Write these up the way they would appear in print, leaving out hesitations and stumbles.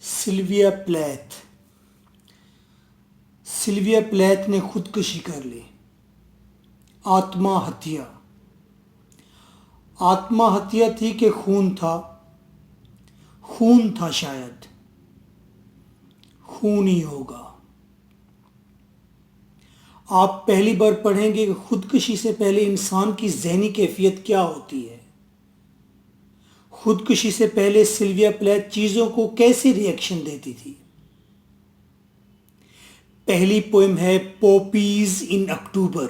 Sylvia Plath. Sylvia Plath ने खुदकुशी कर ली। आत्महत्या। आत्महत्या थी कि खून था? खून था शायद। खून ही होगा। आप पहली बार पढ़ेंगे कि खुदकुशी से पहले इंसान की ज़हनी कैफियत क्या होती है। खुदकुशी से पहले सिल्विया प्लैथ चीज़ों को कैसे रिएक्शन देती थी। पहली पोएम है पॉपीज इन अक्टूबर,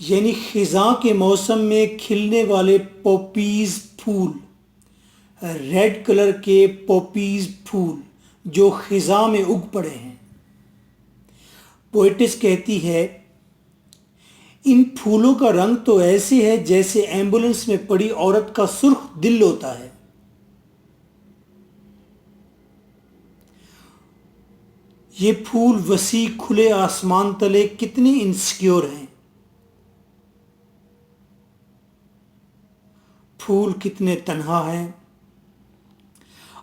यानी खिज़ां के मौसम में खिलने वाले पॉपीज फूल, रेड कलर के पॉपीज फूल जो खिज़ां में उग पड़े हैं। पोएटिस कहती है, इन फूलों का रंग तो ऐसे है जैसे एम्बुलेंस में पड़ी औरत का सुर्ख दिल होता है। ये फूल वसी खुले आसमान तले कितने इनसिक्योर हैं। फूल कितने तन्हा हैं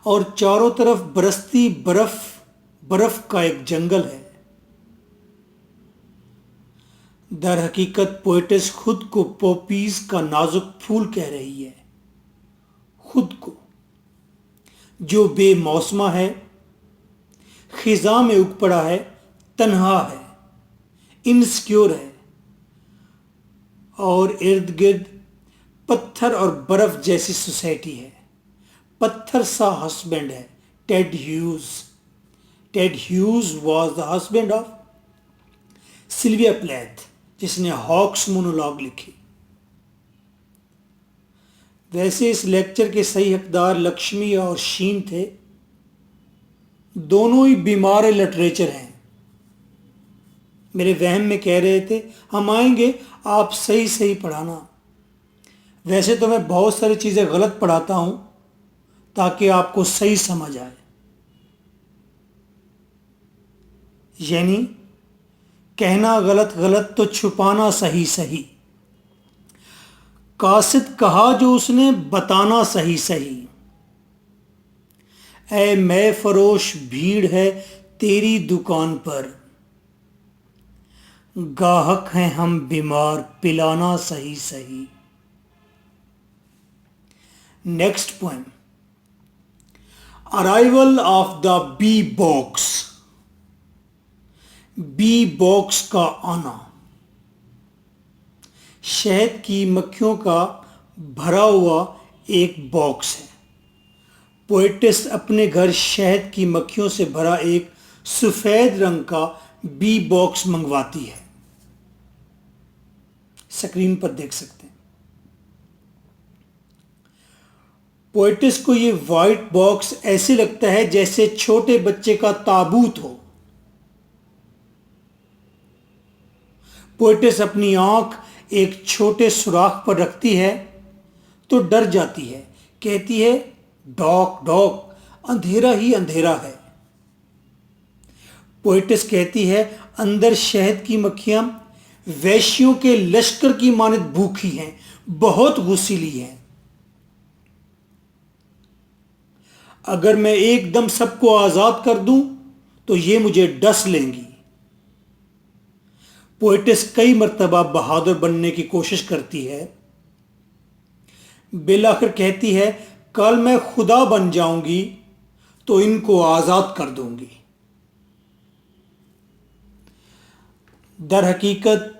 और चारों तरफ बरसती बर्फ, बर्फ का एक जंगल है। दर हकीकत पोएटिस खुद को पॉपीज का नाजुक फूल कह रही है, खुद को, जो बेमौसमा है, खिज़ां में उग पड़ा है, तन्हा है, इनसिक्योर है और इर्द गिर्द पत्थर और बर्फ जैसी सोसाइटी है। पत्थर सा हस्बैंड है Ted Hughes. Ted Hughes was the husband of Sylvia Plath, जिसने हॉक्स मोनोलॉग लिखी। वैसे इस लेक्चर के सही हकदार लक्ष्मी और शीन थे। दोनों ही बीमार लिटरेचर हैं। मेरे वहम में कह रहे थे हम आएंगे, आप सही सही पढ़ाना। वैसे तो मैं बहुत सारी चीज़ें गलत पढ़ाता हूं ताकि आपको सही समझ आए। यानी कहना गलत गलत तो छुपाना सही सही। कासिद कहा जो उसने बताना सही सही। ऐ मैं फरोश भीड़ है तेरी दुकान पर, गाहक हैं हम बीमार पिलाना सही सही। Next poem, arrival of the bee box. Bee box का आना। शहद की मक्खियों का भरा हुआ एक बॉक्स है। पोएटिस अपने घर शहद की मक्खियों से भरा एक सफेद रंग का बी बॉक्स मंगवाती है। स्क्रीन पर देख सकते हैं। पोएटिस को यह व्हाइट बॉक्स ऐसे लगता है जैसे छोटे बच्चे का ताबूत हो। पोएटिस अपनी आंख एक छोटे सुराख पर रखती है तो डर जाती है। कहती है, डॉक डॉक, अंधेरा ही अंधेरा है। पोएटिस कहती है, अंदर शहद की मक्खियां वैश्यों के लश्कर की मानद भूखी हैं, बहुत गुस्सीली हैं। अगर मैं एकदम सबको आजाद कर दूं तो ये मुझे डस लेंगी। पोएटिस कई मर्तबा बहादुर बनने की कोशिश करती है। बिलाखिर कहती है, कल मैं खुदा बन जाऊंगी तो इनको आजाद कर दूंगी। दर हकीकत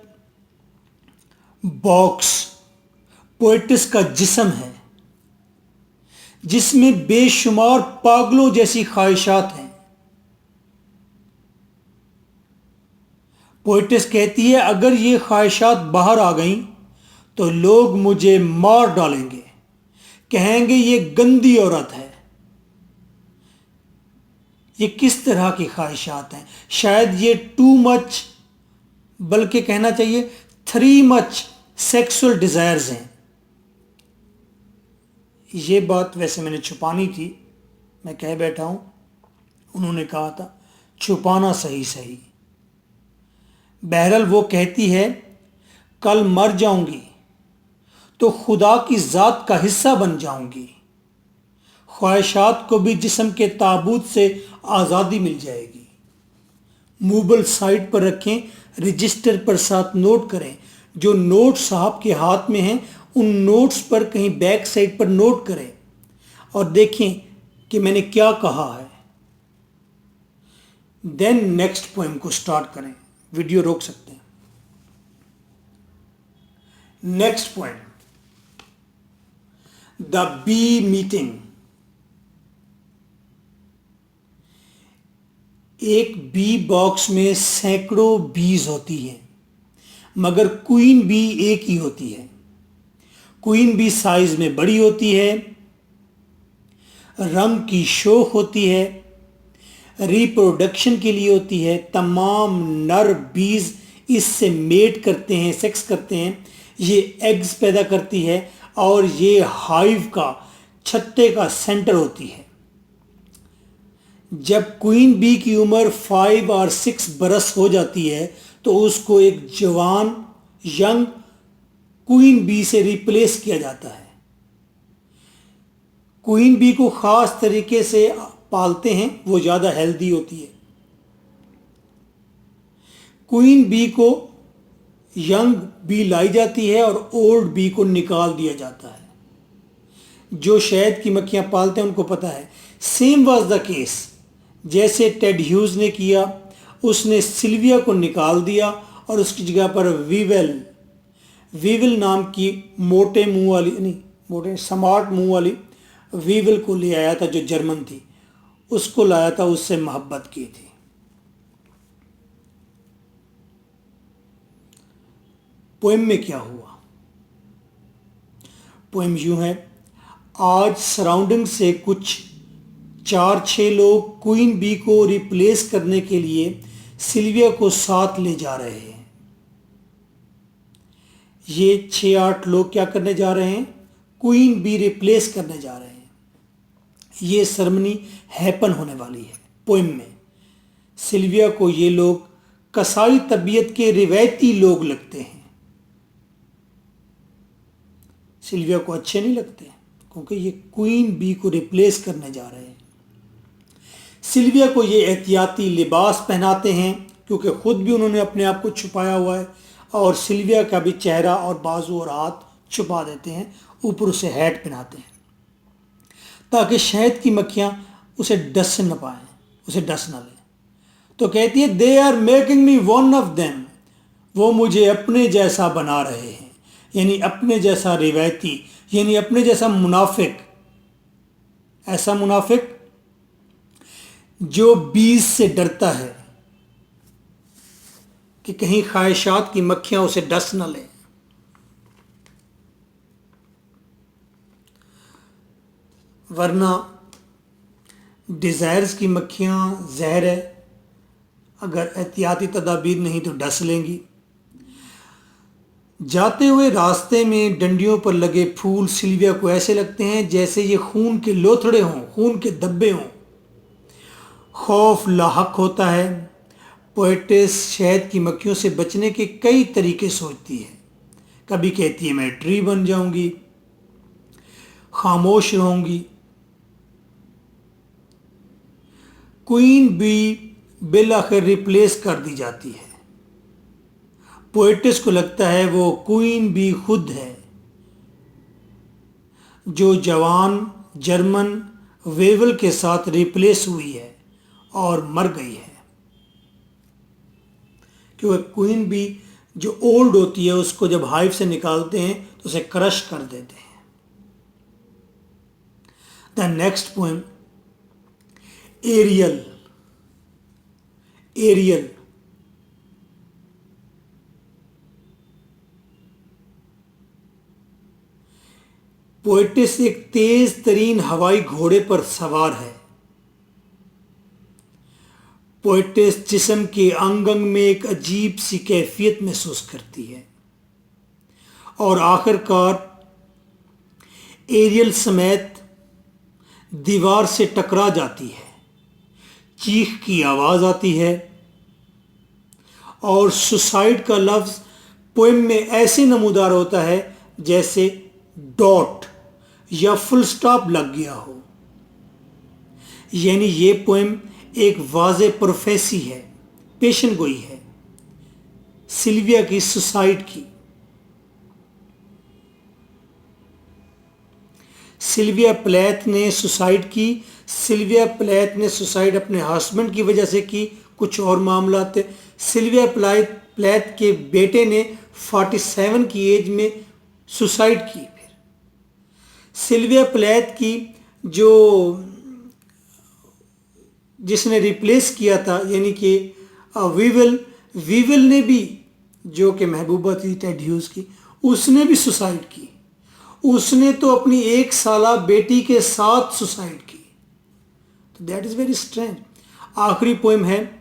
बॉक्स पोएटिस का जिस्म है जिसमें बेशुमार पागलों जैसी ख्वाहिशात हैं। पोएटिस कहती है, अगर ये ख्वाहिशात बाहर आ गईं तो लोग मुझे मार डालेंगे, कहेंगे ये गंदी औरत है। ये किस तरह की ख्वाहिशात हैं? शायद ये टू मच, बल्कि कहना चाहिए थ्री मच सेक्सुअल डिजायर्स हैं। ये बात वैसे मैंने छुपानी थी, मैं कह बैठा हूं, उन्होंने कहा था छुपाना सही सही। बहरहाल वो कहती है, कल मर जाऊंगी तो खुदा की जात का हिस्सा बन जाऊंगी। ख्वाहिशात को भी जिस्म के ताबूत से आज़ादी मिल जाएगी। मूवल साइड पर रखें, रजिस्टर पर साथ नोट करें। जो नोट साहब के हाथ में हैं उन नोट्स पर कहीं बैक साइड पर नोट करें और देखें कि मैंने क्या कहा है। देन नेक्स्ट पोएम को स्टार्ट करें। वीडियो रोक सकते हैं। Next poem, the bee meeting. एक बी बॉक्स में सैकड़ों बीज होती हैं, मगर क्वीन बी एक ही होती है। क्वीन बी साइज में बड़ी होती है, रंग की शौक होती है, रिप्रोडक्शन के लिए होती है। तमाम नर बीज इससे मेट करते हैं, सेक्स करते हैं। ये एग्स पैदा करती है और ये हाइव का, छत्ते का सेंटर होती है। जब क्वीन बी की उम्र 5 और 6 बरस हो जाती है तो उसको एक जवान यंग क्वीन बी से रिप्लेस किया जाता है। क्वीन बी को खास तरीके से पालते हैं, वो ज़्यादा हेल्दी होती है। क्वीन बी को यंग बी लाई जाती है और ओल्ड बी को निकाल दिया जाता है। जो शहद की मक्खियां पालते हैं उनको पता है। सेम वाज द केस, जैसे टेड ह्यूज ने किया। उसने सिल्विया को निकाल दिया और उसकी जगह पर वीविल नाम की मोटे मुंह वाली, नहीं मोटे स्मार्ट मुंह वाली वीविल को ले आया था, जो जर्मन थी। उसको लाया था, उससे मोहब्बत की थी। पोएम में क्या हुआ? पोएम यूं है, आज सराउंडिंग से कुछ 4-6 लोग क्वीन बी को रिप्लेस करने के लिए सिल्विया को साथ ले जा रहे हैं। ये 6-8 लोग क्या करने जा रहे हैं? क्वीन बी रिप्लेस करने जा रहे हैं। ये सेरेमनी हैपन होने वाली है। पोएम में सिल्विया को ये लोग कसाई तबीयत के रिवायती लोग लगते हैं। सिल्विया को अच्छे नहीं लगते क्योंकि ये क्वीन बी को रिप्लेस करने जा रहे हैं। सिल्विया को ये एहतियाती लिबास पहनाते हैं क्योंकि खुद भी उन्होंने अपने आप को छुपाया हुआ है, और सिल्विया का भी चेहरा और बाजू और हाथ छुपा देते हैं। ऊपर उसे हैट पहनाते हैं ताकि शहद की मक्खियां उसे डस न पाएं, उसे डस न लें। तो कहती है, they are making me one of them. वो मुझे अपने जैसा बना रहे हैं, यानी अपने जैसा रिवायती, यानी अपने जैसा मुनाफिक। ऐसा मुनाफिक जो बीज से डरता है कि कहीं ख्वाहिशात की मक्खियां उसे डस न लें। वरना डिज़ायर्स की मक्खियां जहर है, अगर एहतियाती तदाबीर नहीं तो डस लेंगी। जाते हुए रास्ते में डंडियों पर लगे फूल सिल्विया को ऐसे लगते हैं जैसे ये खून के लोथड़े हों, खून के धब्बे हों। खौफ लाहक होता है। पोएटिस शहद की मक्खियों से बचने के कई तरीके सोचती है। कभी कहती है मैं ट्री बन जाऊंगी, खामोश रहूंगी। क्वीन बी बिल आखिर रिप्लेस कर दी जाती है। पोएटिस को लगता है वो क्वीन बी खुद है, जो जवान जर्मन वेवल के साथ रिप्लेस हुई है और मर गई है। क्योंकि क्वीन बी जो ओल्ड होती है उसको जब हाइव से निकालते हैं तो उसे क्रश कर देते हैं। The next poem, Ariel. Ariel poetess एक तेज तरीन हवाई घोड़े पर सवार है। पोएटिस जिस्म के अंग अंग में एक अजीब सी कैफियत महसूस करती है और आखिरकार एरियल समेत दीवार से टकरा जाती है। चीख की आवाज आती है और सुसाइड का लफ्ज पोएम में ऐसे नमूदार होता है जैसे डॉट या फुल स्टॉप लग गया हो। यानी ये पोएम एक वाज़े प्रोफेसी है, पेशन गोई है सिल्विया की सुसाइड की। सिल्विया प्लैथ ने सुसाइड की। सिल्विया प्लैथ ने सुसाइड अपने हस्बैंड की वजह से की, कुछ और मामला थे। सिल्विया प्लैथ के बेटे ने 47 की एज में सुसाइड की। फिर सिल्विया प्लैथ की जो जिसने रिप्लेस किया था यानी कि वीवल ने भी, जो कि महबूबा थी टेड ह्यूज की, उसने भी सुसाइड की। उसने तो अपनी 1 साला बेटी के साथ सुसाइड की। तो दैट इज वेरी स्ट्रेंज। आखिरी पोएम है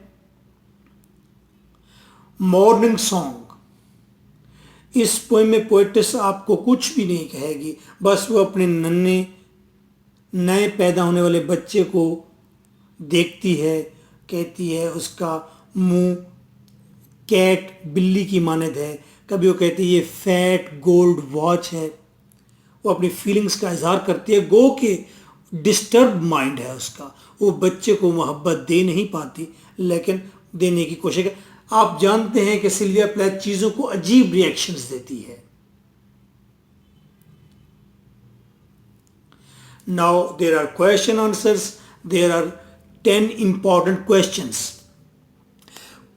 मॉर्निंग सॉन्ग। इस पोएम में पोएटिस आपको कुछ भी नहीं कहेगी, बस वो अपने नए पैदा होने वाले बच्चे को देखती है, कहती है उसका मुंह कैट बिल्ली की मानद है। कभी वो कहती है ये फैट गोल्ड वॉच है। वो अपनी फीलिंग्स का इजहार करती है। गो के डिस्टर्ब माइंड है उसका, वो बच्चे को मोहब्बत दे नहीं पाती लेकिन देने की कोशिश है। आप जानते हैं कि सिल्विया प्लैथ चीज़ों को अजीब रिएक्शंस देती है। Now there are question answers. There are 10 important questions.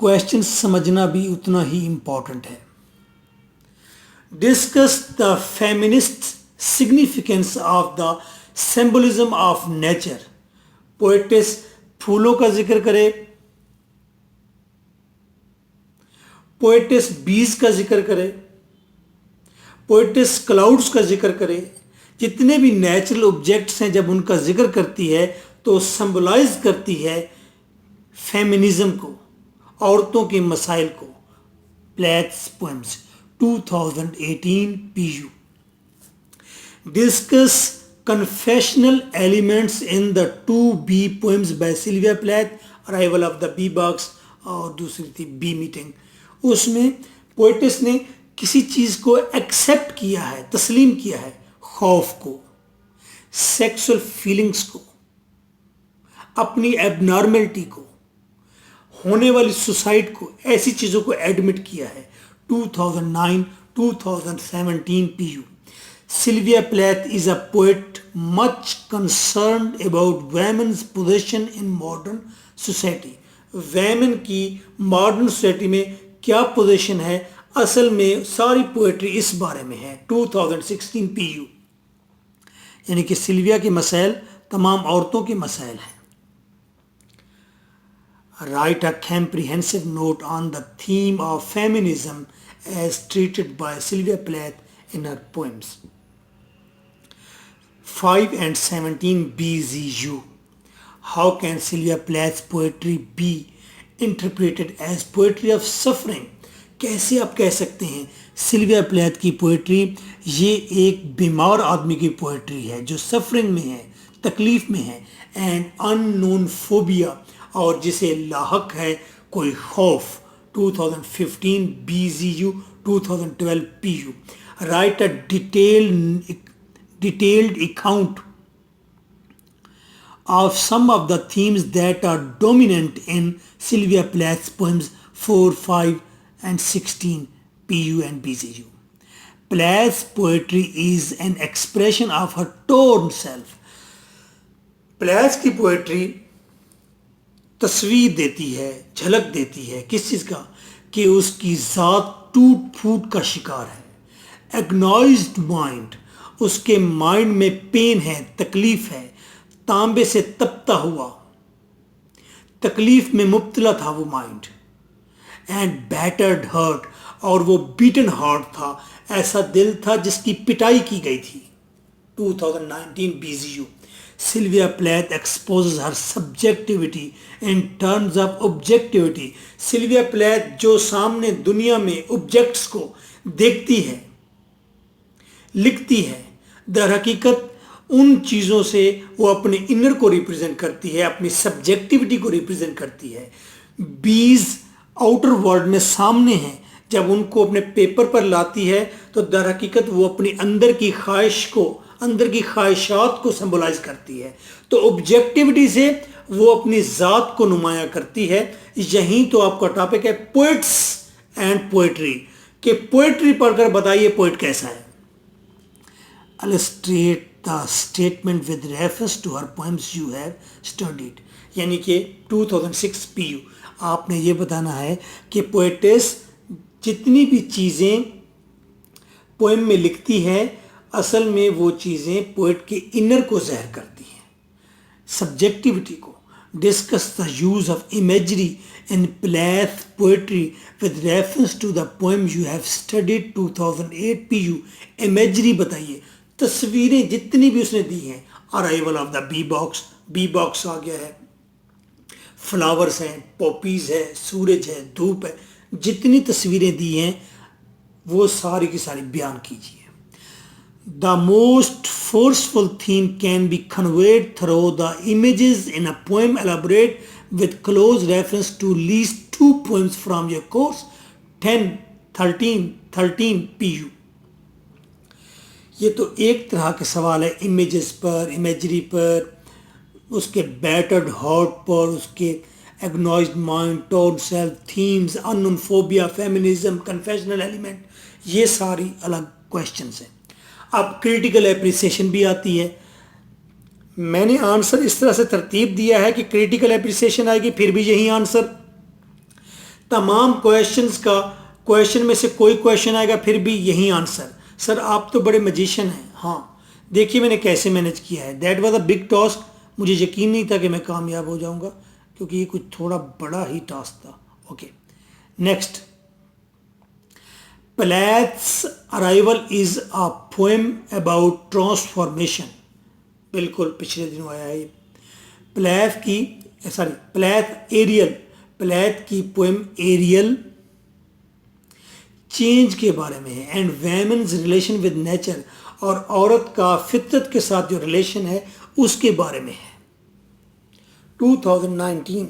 Question समझना भी उतना ही इंपॉर्टेंट है। Discuss the feminist significance of the symbolism of nature. Poetess फूलों का जिक्र करे, पोएटिस बीज का जिक्र करे, पोएटिस क्लाउड्स का जिक्र करे। जितने भी नेचुरल ऑब्जेक्ट्स हैं जब उनका जिक्र करती है तो सिंबलाइज करती है फेमिनिज्म को, औरतों के मसाइल को। Plath's poems 2018 PU। Discuss confessional elements in the 2B poems by Sylvia Plath, arrival of the bee box और दूसरी थी बी मीटिंग। उसमें पोएटिस ने किसी चीज़ को एक्सेप्ट किया है, तस्लीम किया है, खौफ को, सेक्सुअल फीलिंग्स को, अपनी एबनॉर्मलिटी को, होने वाली सुसाइड को, ऐसी चीज़ों को एडमिट किया है। 2009-2017 PU। Sylvia Plath is a poet much concerned about women's position in modern society। women की मॉडर्न सोसाइटी में क्या पोजीशन है, असल में सारी पोएट्री इस बारे में है। 2016 PU। यानी कि सिल्विया के मसाइल तमाम औरतों के मसाइल हैं। Write a comprehensive note on the theme of feminism as treated by Sylvia Plath in her poems। 5 and 17 BZU। How can Sylvia Plath's poetry be interpreted as poetry of suffering? कैसे आप कह सकते हैं सिल्विया प्लैथ की poetry ये एक बीमार आदमी की पोएट्री है जो सफरिंग में है, तकलीफ में है, एंड अननोन फोबिया, और जिसे लाहक है कोई खौफ। 2015 BZU 2012 PU। Write a detailed account of some of the themes that are dominant in Sylvia Plath's poems 4, 5 and 16 PU and BZU। Plath's poetry is an expression of her torn self। Plath की poetry तस्वीर देती है, झलक देती है किस चीज़ का, कि उसकी ज़ात टूट फूट का शिकार है। एग्नॉइज्ड माइंड, उसके माइंड में पेन है, तकलीफ है, तांबे से तपता हुआ, तकलीफ में मुब्तला था वो माइंड। एंड बैटर्ड हर्ट, और वो बीटन हार्ट था, ऐसा दिल था जिसकी पिटाई की गई थी। 2019 BZU। Sylvia Plath exposes her subjectivity in terms of objectivity। Sylvia Plath जो सामने दुनिया में ऑब्जेक्ट्स को देखती है, लिखती है, दर हकीकत उन चीज़ों से वो अपने इनर को रिप्रेजेंट करती है, अपनी सब्जेक्टिविटी को रिप्रेजेंट करती है। बीज आउटर वर्ल्ड में सामने हैं, जब उनको अपने पेपर पर लाती है तो दर हकीकत वो अपनी अंदर की ख्वाहिश को, अंदर की ख्वाहिशात को सिंबलाइज करती है। तो ऑब्जेक्टिविटी से वो अपनी ज़ात को नुमाया करती है। यहीं तो आपका टॉपिक है पोइट्स एंड पोइट्री, कि पोइट्री पढ़कर बताइए पोइट कैसा है। Illustrate the statement with reference to her poems you have studied, यानी कि 2006 PU आपने ये बताना है कि पोएटेस जितनी भी चीज़ें पोएम में लिखती है असल में वो चीज़ें पोएट के इनर को ज़ाहिर करती हैं। सब्जेक्टिविटी को discuss the use of imagery in Plath poetry with reference to the poem you have studied 2008 PU। Imagery बताइए, तस्वीरें जितनी भी उसने दी हैं। Arrival of the bee box आ गया है, फ्लावर्स हैं, पॉपीज है, सूरज है, धूप है, जितनी तस्वीरें दी हैं वो सारी की सारी बयान कीजिए। The most forceful theme can be conveyed through the images in a poem elaborate with close reference to least 2 poems from your course 13 PU। ये तो एक तरह के सवाल है इमेजेस पर, इमेजरी पर, उसके बैटर्ड हार्ट पर, उसके agonised mind, tone self, themes, unknown phobia, feminism, confessional element, ये सारी अलग क्वेश्चंस हैं। अब क्रिटिकल एप्रिसिएशन भी आती है। मैंने आंसर इस तरह से तरतीब दिया है कि क्रिटिकल एप्रिसिएशन आएगी फिर भी यही आंसर। तमाम क्वेश्चंस का क्वेश्चन में से कोई क्वेश्चन आएगा फिर भी यही आंसर। सर आप तो बड़े मजिशियन हैं। हाँ देखिए मैंने कैसे मैनेज किया है। That was a big task. मुझे यकीन नहीं था कि मैं कामयाब हो जाऊंगा क्योंकि ये कुछ थोड़ा बड़ा ही टास्क था। Okay next, Plath's arrival is a poem about transformation. बिल्कुल पिछले दिनों आया है। प्लेथ की पोएम एरियल चेंज के बारे में है एंड वैमेन्स रिलेशन विद नेचर, और औरत का फितरत के साथ जो रिलेशन है उसके बारे में है। 2019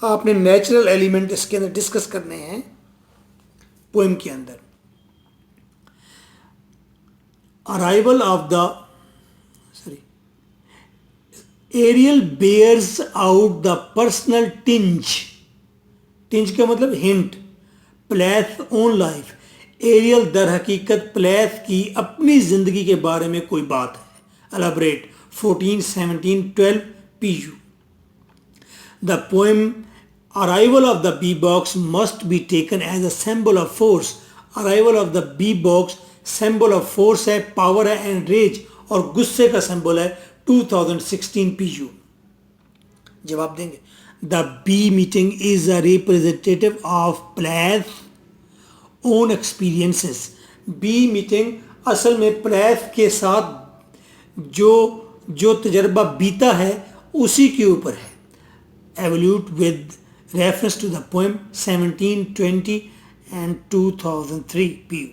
आपने नेचुरल एलिमेंट इसके अंदर डिस्कस करने हैं पोएम के अंदर। Arrival of the Ariel bears out the personal tinge का मतलब hint, Plath own life. Ariel दर हकीकत प्लेथ की अपनी जिंदगी के बारे में कोई बात है। Elaborate 14, 17, 12 PU। The poem arrival of the bee box must be taken as a symbol of force. Arrival of the bee box symbol of force है, पावर है एंड रेज, और गुस्से का सिंबल है 2016 PU। जवाब देंगे। The bee meeting is a representative of Plath own experiences. Bee meeting असल में प्लेथ के साथ जो तजर्बा बीता है उसी के ऊपर है। Evaluate with reference to the poem 17, 20 and 2003 PU।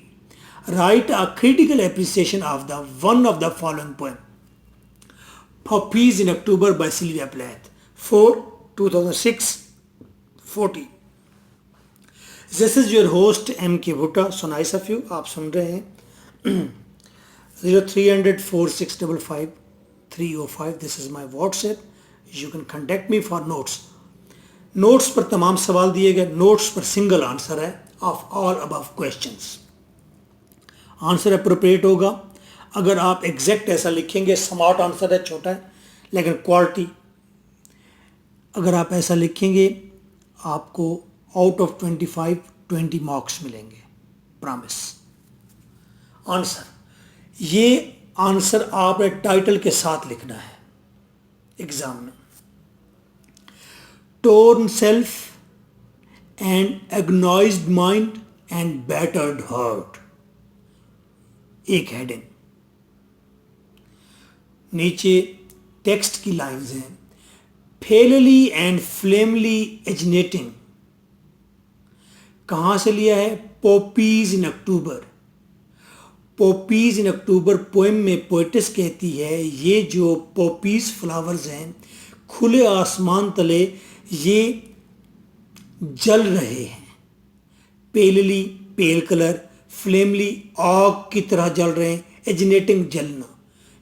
Write a critical appreciation of the one of the following poem. Poppies in October by Sylvia Plath 4, 2006, 40। This is your host M.K. Bhutta. So nice of you. आप सुन रहे हैं 0300 4655 305। This is my WhatsApp. You can contact me for notes. Notes पर तमाम सवाल दिए गए। Notes पर single answer है of all above questions. Answer appropriate होगा। अगर आप एग्जैक्ट ऐसा लिखेंगे, स्मार्ट आंसर है, छोटा है, लेकिन क्वालिटी अगर आप ऐसा लिखेंगे आपको आउट ऑफ 25 20 मार्क्स मिलेंगे, प्रॉमिस। आंसर, ये आंसर आपने टाइटल के साथ लिखना है एग्जाम में। Torn self and agonised mind and battered heart, एक हेडिंग। नीचे टेक्स्ट की लाइंस हैं। फेलली एंड फ्लेमली एजिनेटिंग, कहां से लिया है? Poppies in October. Poppies in October poem में पोएटिस कहती है ये जो पॉपीज फ्लावर्स हैं खुले आसमान तले ये जल रहे हैं। पेलली पेल कलर, फ्लेमली आग की तरह जल रहे हैं, एजिनेटिंग जलना।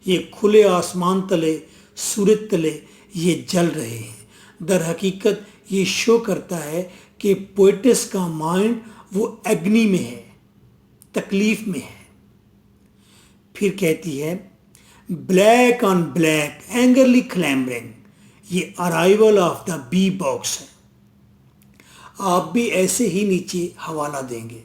ये खुले आसमान तले, सूरज तले ये जल रहे हैं। दर हकीकत ये शो करता है कि पोएटिस का माइंड वो अग्नि में है, तकलीफ में है। फिर कहती है black on black angrily clambering, ये arrival of the bee box है। आप भी ऐसे ही नीचे हवाला देंगे।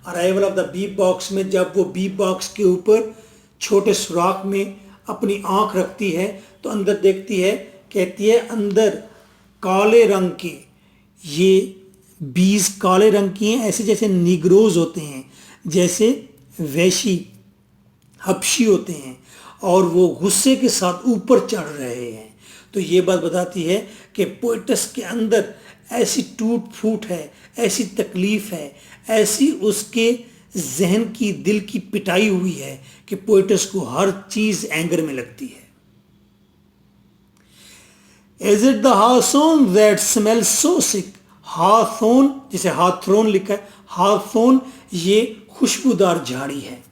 Arrival of the bee box में जब वो बी बॉक्स के ऊपर छोटे सुराख में अपनी आंख रखती है तो अंदर देखती है, कहती है अंदर काले रंग के ये बीज काले रंग की हैं, ऐसे जैसे निग्रोज होते हैं, जैसे वैशी हबशी होते हैं और वो गुस्से के साथ ऊपर चढ़ रहे हैं। तो ये बात बताती है कि पोएटस के अंदर ऐसी टूट फूट है, ऐसी तकलीफ है, ऐसी उसके जहन की दिल की पिटाई हुई है कि पोएटस को हर चीज एंगर में लगती है। Is it the hawthorn that smells so sick? हाथोन, जिसे हाथरोन लिखा है, हाथोन ये खुशबूदार झाड़ी है।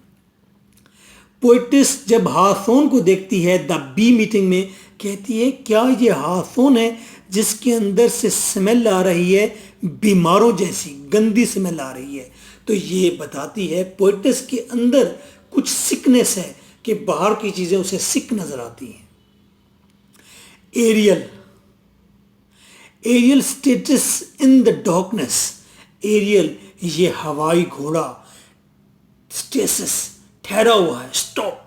पोएटिस जब हाथोन को देखती है द बी मीटिंग में, कहती है क्या ये हाथोन है जिसके अंदर से स्मेल आ रही है बीमारों जैसी, गंदी स्मेल आ रही है। तो ये बताती है पोएटिस के अंदर कुछ सिकनेस है कि बाहर की चीजें उसे सिक नजर आती हैं। Ariel, Ariel stasis in the darkness, Ariel ये हवाई घोड़ा, स्टेसिस ठहरा हुआ है, स्टॉप,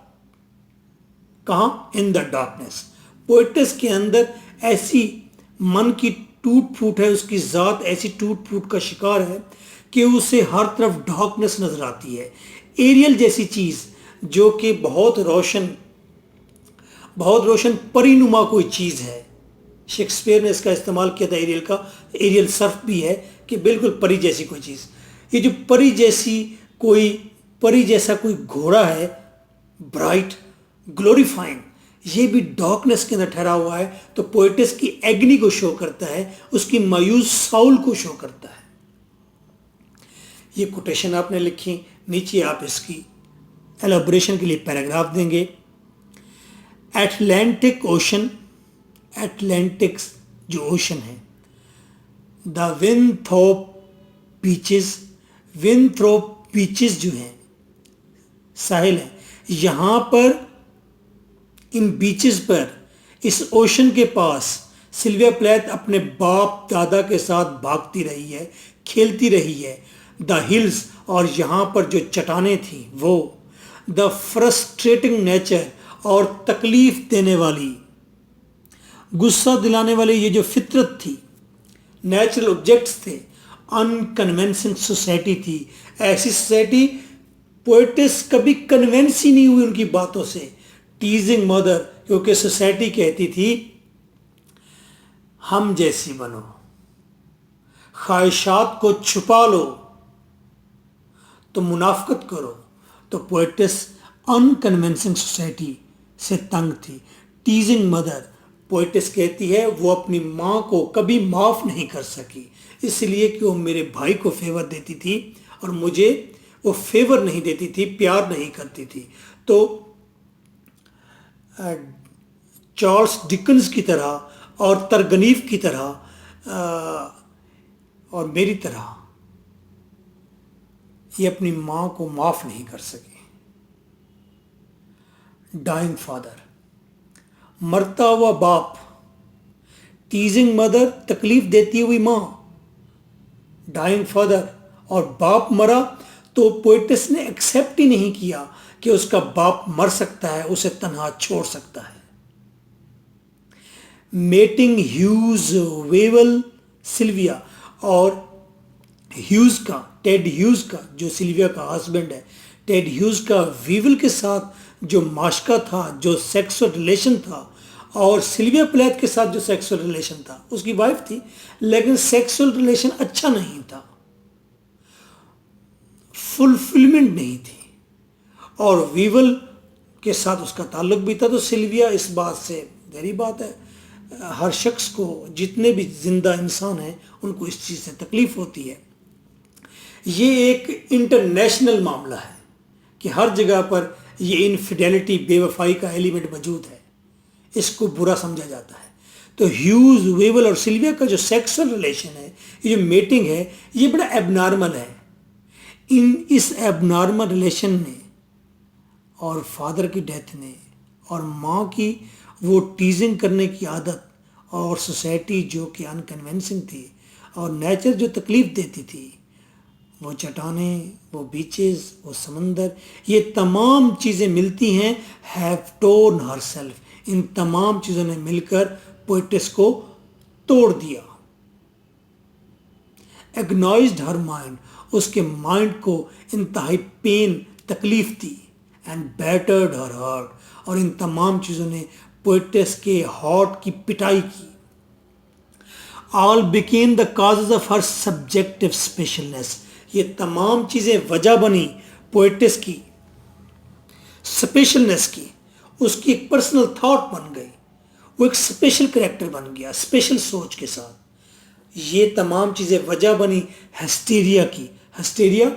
कहां? इन द डार्कनेस। पोएटिस के अंदर ऐसी मन की टूट फूट है, उसकी जात ऐसी टूट फूट का शिकार है कि उसे हर तरफ डार्कनेस नजर आती है। एरियल जैसी चीज जो कि बहुत रोशन परिनुमा कोई चीज है। शेक्सपियर ने इसका इस्तेमाल किया था एरियल का, एरियल सर्फ भी है कि बिल्कुल परी जैसी कोई चीज। ये जो परी जैसा कोई घोड़ा है, ब्राइट ग्लोरीफाइंग, ये भी डार्कनेस के अंदर ठहरा हुआ है। तो पोएटिस की एग्नी को शो करता है, उसकी मायूस साउल को शो करता है। ये कोटेशन आपने लिखी, नीचे आप इसकी एलाबोरेशन के लिए पैराग्राफ देंगे। एटलांटिक ओशन, एटलांटिक जो ओशन है, द विनथ्रोप बीचेस, विनथ्रोप बीचेस जो हैं साहिल हैं, यहाँ पर इन बीचेस पर, इस ओशन के पास सिल्विया प्लैथ अपने बाप दादा के साथ भागती रही है, खेलती रही है। द हिल्स, और यहाँ पर जो चट्टानें थी वो, द फ्रस्ट्रेटिंग नेचर, और तकलीफ देने वाली, गुस्सा दिलाने वाली ये जो फितरत थी, नेचुरल ऑब्जेक्ट्स थे, अनकन्वेंसिंग सोसाइटी थी। ऐसी सोसाइटी पोएटिस कभी कन्वेंस ही नहीं हुई उनकी बातों से। टीजिंग मदर, क्योंकि सोसाइटी कहती थी हम जैसी बनो, ख्वाहिशात को छुपा लो, तो मुनाफकत करो। तो पोएटिस अनकन्वेंसिंग सोसाइटी से तंग थी। टीजिंग मदर, पोएटिस कहती है वो अपनी माँ को कभी माफ नहीं कर सकी, इसलिए कि वो मेरे भाई को फेवर देती थी और मुझे वो फेवर नहीं देती थी, प्यार नहीं करती थी। तो चार्ल्स डिकन्स की तरह और तरगनीफ की तरह और मेरी तरह ये अपनी माँ को माफ नहीं कर सकी। डाइंग फादर, मरता हुआ बाप, टीजिंग मदर, तकलीफ देती हुई माँ, डाइंग फादर, और बाप मरा तो पोएटिस ने एक्सेप्ट ही नहीं किया कि उसका बाप मर सकता है, उसे तन्हा छोड़ सकता है। मेटिंग ह्यूज, वेवल, सिल्विया, और ह्यूज का, टेड ह्यूज का जो सिल्विया का हस्बैंड है, टेड ह्यूज का वीवल के साथ जो माशका था, जो सेक्सुअल रिलेशन था, और सिल्विया प्लैथ के साथ जो सेक्सुअल रिलेशन था, उसकी वाइफ थी, लेकिन सेक्सुअल रिलेशन अच्छा नहीं था, फुलफिलमेंट नहीं थी, और वीवल के साथ उसका ताल्लुक भी था। तो सिल्विया इस बात से, जाहिर बात है हर शख्स को, जितने भी जिंदा इंसान हैं उनको इस चीज़ से तकलीफ होती है। ये एक इंटरनेशनल मामला है कि हर जगह पर ये इनफिडेलिटी, बेवफाई का एलिमेंट मौजूद है, इसको बुरा समझा जाता है। तो ह्यूज, वेबल और सिल्विया का जो सेक्सुअल रिलेशन है, ये जो मेटिंग है, ये बड़ा एबनॉर्मल है। इस एबनॉर्मल रिलेशन ने और फादर की डेथ ने और माँ की वो टीजिंग करने की आदत और सोसाइटी जो कि अनकन्विंसिंग थी और नेचर जो तकलीफ देती थी, वो चट्टानें, वो बीचेस, वो समंदर, ये तमाम चीज़ें मिलती हैं हैव टोर्न हरसेल्फ। इन तमाम चीज़ों ने मिलकर पोएटिस को तोड़ दिया। एग्नॉइज्ड हर माइंड, उसके माइंड को इंतहाई पेन, तकलीफ दी। एंड बैटर्ड हर हार्ट, और इन तमाम चीज़ों ने पोएटिस के हार्ट की पिटाई की। All became the cages of her subjective specialness, ये तमाम चीज़ें वजह बनी पोएटिस की स्पेशलनेस की। उसकी एक पर्सनल थॉट बन गई, वो एक स्पेशल कैरेक्टर बन गया स्पेशल सोच के साथ। ये तमाम चीज़ें वजह बनी हिस्टीरिया की। हिस्टीरिया,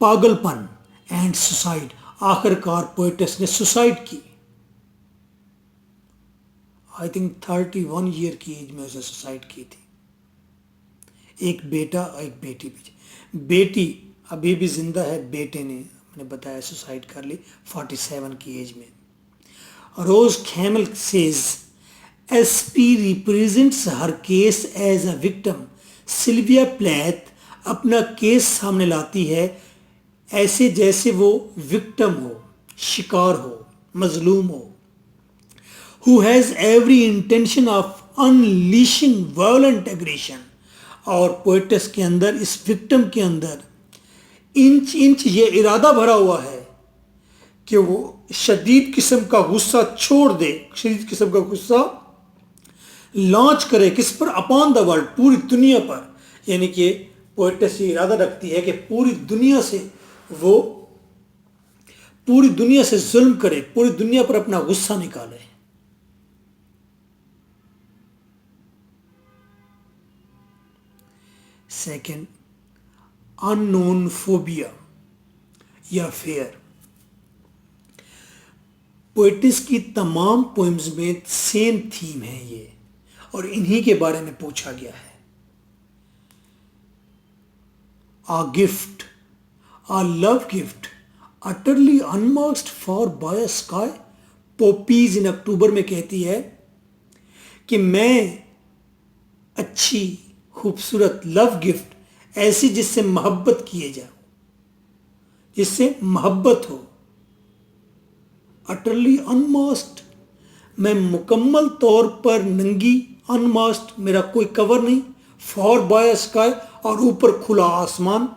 पागलपन एंड सुसाइड। आखिरकार पोएटिस ने सुसाइड की। आई थिंक 31 ईयर की एज में उसे सुसाइड की थी। एक बेटा और एक बेटी भी। बेटी अभी भी जिंदा है, बेटे ने, मैंने बताया, सुसाइड कर ली 47 की एज में। रोज खेमल says SP represents her case as a victim. Sylvia Plath अपना केस सामने लाती है ऐसे जैसे वो विक्टिम हो, शिकार हो, मजलूम हो, who has every intention of unleashing violent aggression। और पोएटिस के अंदर, इस विक्टिम के अंदर इंच इंच ये इरादा भरा हुआ है कि वो शदीद किस्म का गुस्सा छोड़ दे, शदीद किस्म का गुस्सा लॉन्च करे, किस पर? अपॉन द वर्ल्ड, पूरी दुनिया पर। यानी कि पोएटिस ये इरादा रखती है कि पूरी दुनिया से वो पूरी दुनिया से जुल्म करे, पूरी दुनिया पर अपना गुस्सा निकाले। सेकेंड, अननोन फोबिया या फेयर। पोएटिस की तमाम पोएम्स में सेम थीम है ये, और इन्हीं के बारे में पूछा गया है। A gift, a love gift, utterly unmasked for by a sky. Poppies in October में कहती है कि मैं अच्छी, खूबसूरत लव गिफ्ट, ऐसी जिससे मोहब्बत किए जाओ, जिससे मोहब्बत हो। अटरली अनमास्क्ड, मैं मुकम्मल तौर पर नंगी, अनमास्क्ड, मेरा कोई कवर नहीं, फॉर बाय स्काई, और ऊपर खुला आसमान।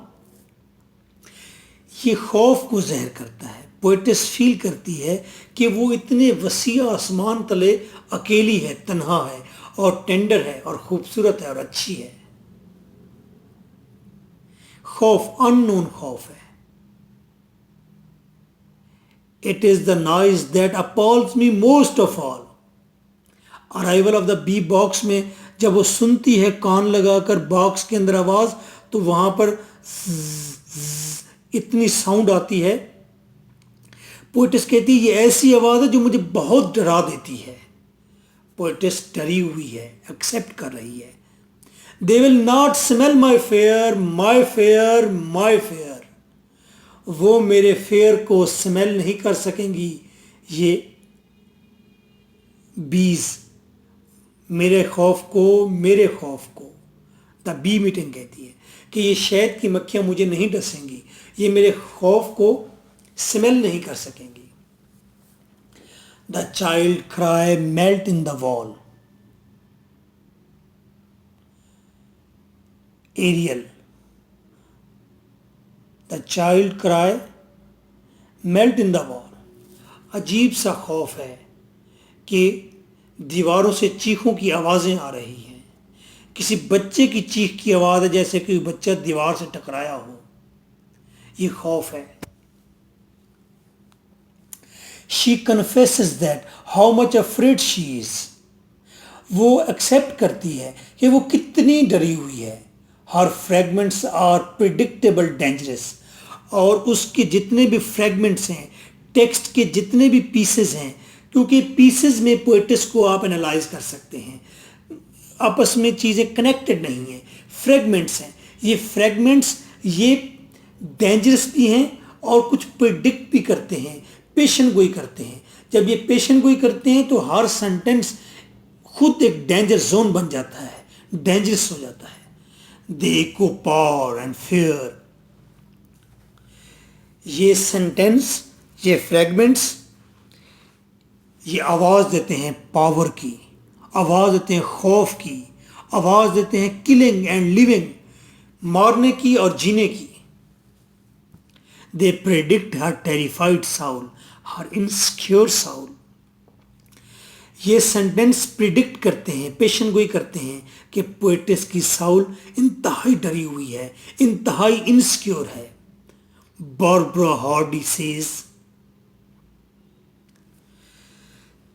ये खौफ को ज़हर करता है। पोएटिस फील करती है कि वो इतने वसी आसमान तले अकेली है, तन्हा है, और टेंडर है, और खूबसूरत है, और अच्छी है। खौफ, अननोन खौफ है। It is the noise that appals me most of all. Arrival of the bee box में जब वो सुनती है कान लगाकर बॉक्स के अंदर आवाज, तो वहां पर इतनी साउंड आती है। पोएटिस कहती है ये ऐसी आवाज है जो मुझे बहुत डरा देती है। पोएटिस डरी हुई है, एक्सेप्ट कर रही है। They will not smell my fair, my fair, my fair. वो मेरे फेयर को स्मेल नहीं कर सकेंगी। ये बीज मेरे खौफ को, मेरे खौफ को। द बी मीटिंग कहती है कि ये शहद की मक्खियां मुझे नहीं डसेंगी, ये मेरे खौफ को स्मेल नहीं कर सकेंगी। The child cry melt in the wall. Ariel, the child cry melt in the wall. अजीब सा खौफ है कि दीवारों से चीखों की आवाज़ें आ रही हैं। किसी बच्चे की चीख की आवाज़ है, जैसे कोई बच्चा दीवार से टकराया हो। ये खौफ है। She confesses that how much afraid she is. वो एक्सेप्ट करती है कि वो कितनी डरी हुई है। हर फ्रेगमेंट्स आर प्रिडिक्टेबल डेंजरस। और उसके जितने भी फ्रेगमेंट्स हैं, टेक्स्ट के जितने भी पीसेस हैं, क्योंकि पीसेस में पोएटिस को आप एनालाइज कर सकते हैं, आपस में चीज़ें कनेक्टेड नहीं हैं, फ्रेगमेंट्स हैं। ये फ्रेगमेंट्स ये डेंजरस भी हैं और कुछ प्रिडिक्ट भी करते हैं, पेशन गोई करते हैं। जब ये पेशन गोई करते हैं तो हर सेंटेंस खुद एक डेंजर जोन बन जाता है, डेंजरस हो जाता है। दे इको पावर एंड फियर। ये सेंटेंस, ये फ्रेगमेंट्स, ये आवाज़ देते हैं पावर की, आवाज़ देते हैं खौफ की, आवाज़ देते हैं किलिंग एंड लिविंग, मारने की और जीने की। दे प्रेडिक्ट हर टेरिफाइड साउल, हर इनसिक्योर साउल। ये सेंटेंस प्रिडिक्ट करते हैं, पेशन गोई करते हैं कि पोएटिस की साउल इंतहाई डरी हुई है, इंतहाई इनसिक्योर है। Barbara Hardy says,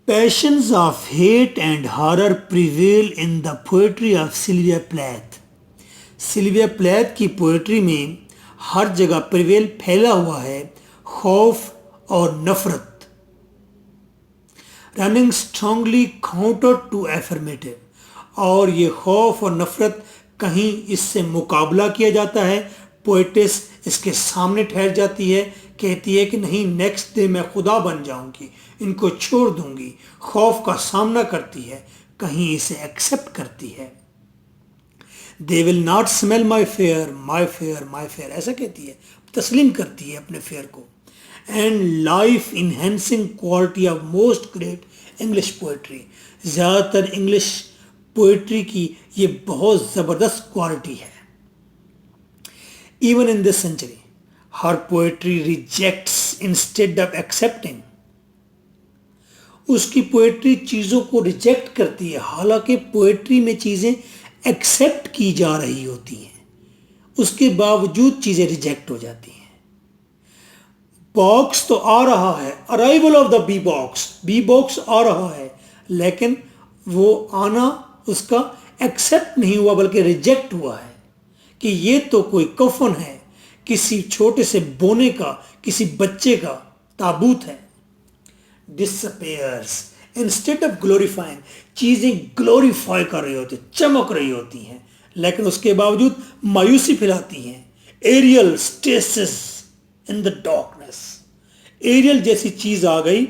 passions of hate and horror prevail in the poetry of Sylvia Plath. Sylvia Plath की पोएट्री में हर जगह प्रिवेल फैला हुआ है खौफ और नफरत। Running strongly counter to affirmative, और ये खौफ और नफरत कहीं इससे मुकाबला किया जाता है, पोएटिस इसके सामने ठहर जाती है, कहती है कि नहीं, नेक्स्ट डे मैं खुदा बन जाऊंगी, इनको छोड़ दूंगी। खौफ का सामना करती है, कहीं इसे एक्सेप्ट करती है। They will not smell my fair, my fair, my fair, ऐसा कहती है, तस्लीम करती है अपने फेयर को। And life enhancing quality of most great English poetry, ज़्यादातर इंग्लिश पोएट्री की ये बहुत ज़बरदस्त क्वालिटी है। Even in this century, her poetry rejects instead of accepting. उसकी पोएट्री चीज़ों को रिजेक्ट करती है, हालांकि पोएट्री में चीज़ें एक्सेप्ट की जा रही होती हैं, उसके बावजूद चीज़ें रिजेक्ट हो जाती हैं। बॉक्स तो आ रहा है, arrival of the bee box आ रहा है, लेकिन वो आना उसका एक्सेप्ट नहीं हुआ बल्कि रिजेक्ट हुआ है कि ये तो कोई कफन है, किसी छोटे से बोने का, किसी बच्चे का ताबूत है। डिसअपेयर्स इंस्टेड ऑफ ग्लोरीफाइंग, चीज़ें ग्लोरीफाई कर रही होती, चमक रही होती हैं, लेकिन उसके बावजूद मायूसी फैलाती हैं। Ariel stasis in the darkness, Ariel जैसी चीज़ आ गई,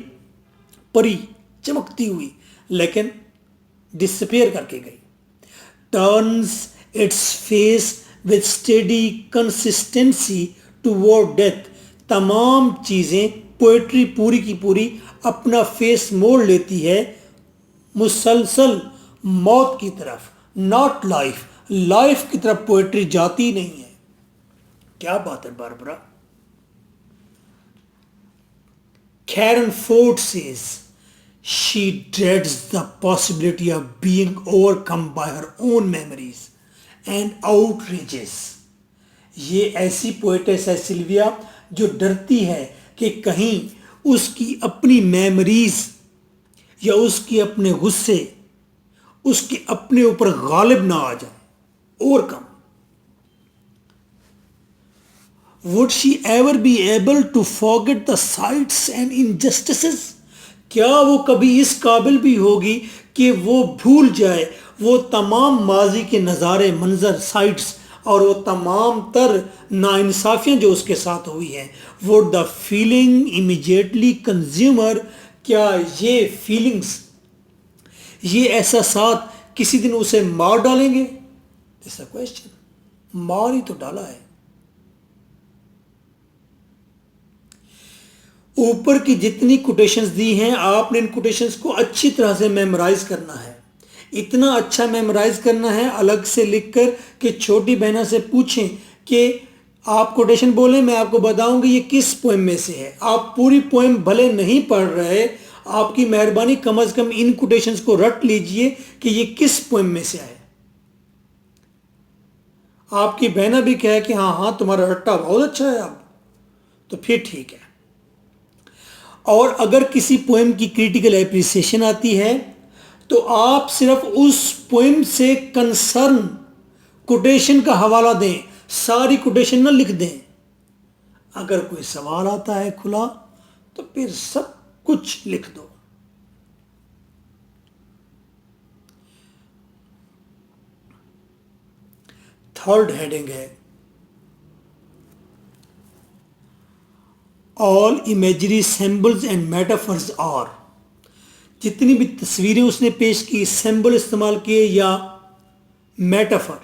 परी चमकती हुई, लेकिन डिसअपेयर करके गई। Turns its face with steady consistency toward death, तमाम चीज़ें, पोएट्री पूरी की पूरी अपना फेस मोड़ लेती है मुसलसल मौत की तरफ, नॉट लाइफ, लाइफ की तरफ पोएट्री जाती नहीं है। क्या बात है Barbara. Karen Ford says she dreads the possibility of being overcome by her own memories and outrages. ये ऐसी पोएटेस है सिल्विया जो डरती है कि कहीं उसकी अपनी मेमोरीज या उसकी अपने गुस्से उसके अपने ऊपर गालिब ना आ जाए, overcome. Would she ever be able to forget the sights and injustices? क्या वो कभी इस काबिल भी होगी कि वो भूल जाए वो तमाम माजी के नज़ारे, मंजर, साइट्स और वो तमाम तर नाइंसाफियाँ जो उसके साथ हुई हैं। Would the feeling immediately consumer, क्या ये फीलिंग्स, ये एहसासात किसी दिन उसे मार डालेंगे? This a question. मार ही तो डाला है। ऊपर की जितनी कोटेशंस दी हैं, आपने इन कोटेशंस को अच्छी तरह से मेमोराइज करना है। इतना अच्छा मेमोराइज करना है अलग से लिखकर कि छोटी बहना से पूछें कि आप कोटेशन बोलें, मैं आपको बताऊंगी ये किस पोएम में से है। आप पूरी पोएम भले नहीं पढ़ रहे, आपकी मेहरबानी कम से कम इन कोटेशंस को रट लीजिए कि ये किस पोएम में से आए। आपकी बहना भी कहे कि हाँ हाँ तुम्हारा रट्टा बहुत अच्छा है अब, तो फिर ठीक है। और अगर किसी पोएम की क्रिटिकल एप्रिसिएशन आती है तो आप सिर्फ उस पोएम से कंसर्न कोटेशन का हवाला दें, सारी कोटेशन ना लिख दें। अगर कोई सवाल आता है खुला तो फिर सब कुछ लिख दो। थर्ड हेडिंग है all imagery symbols and metaphors are. जितनी भी तस्वीरें उसने पेश की, सिंबल इस्तेमाल किए या मेटाफर,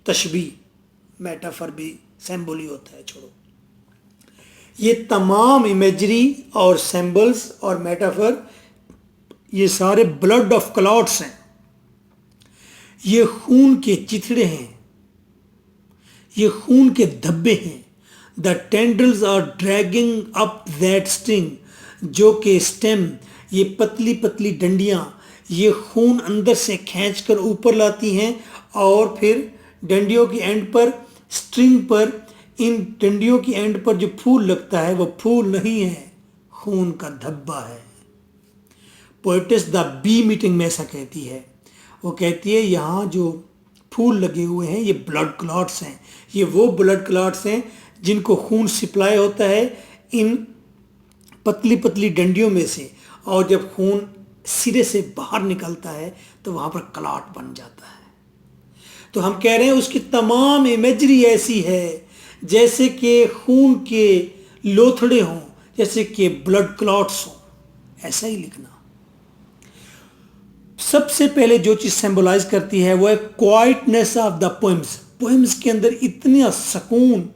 तशबीह, मेटाफर भी सिंबल ही होता है, छोड़ो, ये तमाम इमेजरी और सिंबल्स और मेटाफर ये सारे ब्लड ऑफ क्लॉट्स हैं, ये खून के चिथड़े हैं, ये खून के धब्बे हैं। The tendrils are dragging up that sting, जो कि स्टेम, ये पतली पतली डंडियां ये खून अंदर से खींचकर ऊपर लाती हैं और फिर डंडियों की एंड पर, स्ट्रिंग पर, इन डंडियों की एंड पर जो फूल लगता है वो फूल नहीं है, खून का धब्बा है। पोएटिस द बी मीटिंग में ऐसा कहती है, वो कहती है यहाँ जो फूल लगे हुए हैं ये ब्लड क्लॉट्स हैं, ये वो ब्लड क्लॉट्स हैं जिनको खून सप्लाई होता है इन पतली पतली डंडियों में से, और जब खून सिरे से बाहर निकलता है तो वहाँ पर क्लॉट बन जाता है। तो हम कह रहे हैं उसकी तमाम इमेजरी ऐसी है जैसे कि खून के लोथड़े हों, जैसे कि ब्लड क्लॉट्स हों, ऐसा ही लिखना। सबसे पहले जो चीज सिंबलाइज करती है वो है quietness of the poems. Poems के अंदर इतना सुकून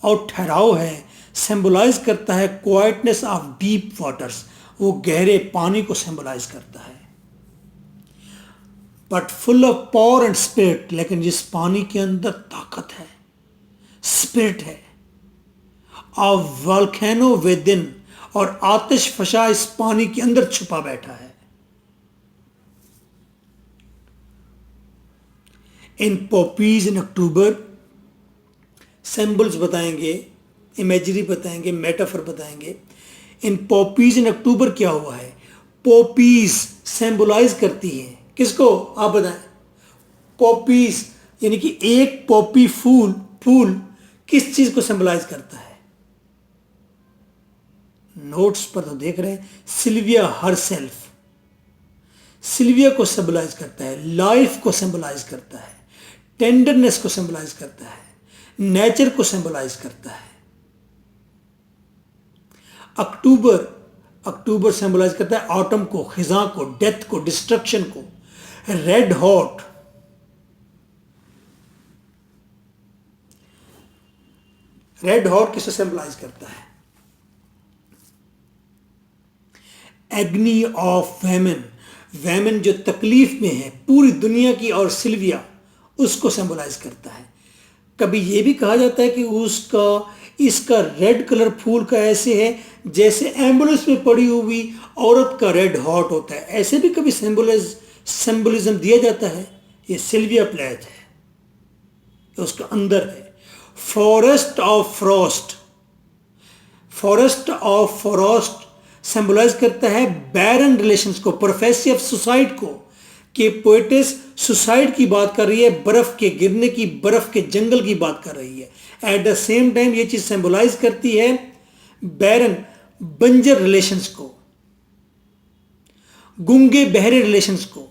और ठहराव है, सिंबलाइज करता है क्वाइटनेस ऑफ डीप वाटर्स, वो गहरे पानी को सिंबलाइज करता है। But full of power and spirit, लेकिन जिस पानी के अंदर ताकत है, स्पिरिट है, ऑफ वॉल्केनो विदिन, और आतिश फशा इस पानी के अंदर छुपा बैठा है। इन पॉपीज इन अक्टूबर, सिंबल्स बताएंगे, इमेजरी बताएंगे, मेटाफर बताएंगे। इन पॉपीज इन अक्टूबर क्या हुआ है? पॉपीज सिंबलाइज करती है किसको, आप बताएं। पॉपीज यानी कि एक पॉपी फूल, फूल किस चीज को सिंबलाइज करता है? नोट्स पर तो देख रहे हैं, सिल्विया हरसेल्फ, सिल्विया को सिंबलाइज करता है, लाइफ को सिंबलाइज करता है, टेंडरनेस को सिंबलाइज करता है, नेचर को सिंबलाइज करता है। अक्टूबर, अक्टूबर सिंबलाइज करता है ऑटम को, खिजा को, डेथ को, डिस्ट्रक्शन को। रेड हॉट, रेड हॉट किसे सिंबलाइज करता है? एग्नी ऑफ वेमन, वेमन जो तकलीफ में है पूरी दुनिया की, और सिल्विया उसको सिंबलाइज करता है। कभी यह भी कहा जाता है कि उसका, इसका रेड कलर फूल का ऐसे है जैसे एम्बुलेंस में पड़ी हुई औरत का रेड हॉट होता है, ऐसे भी कभी सिंबलिज्म दिया जाता है। ये सिल्विया प्लेथ है, ये उसका अंदर है। Forest of frost, forest of frost symbolise करता है बैरन रिलेशंस को, प्रोफेसी ऑफ सुसाइड को, कि पोएटिस सुसाइड की बात कर रही है, बर्फ के गिरने की, बर्फ के जंगल की बात कर रही है। एट द सेम टाइम ये चीज सिंबलाइज करती है बैरन, बंजर रिलेशंस को, गूंगे बहरे रिलेशंस को।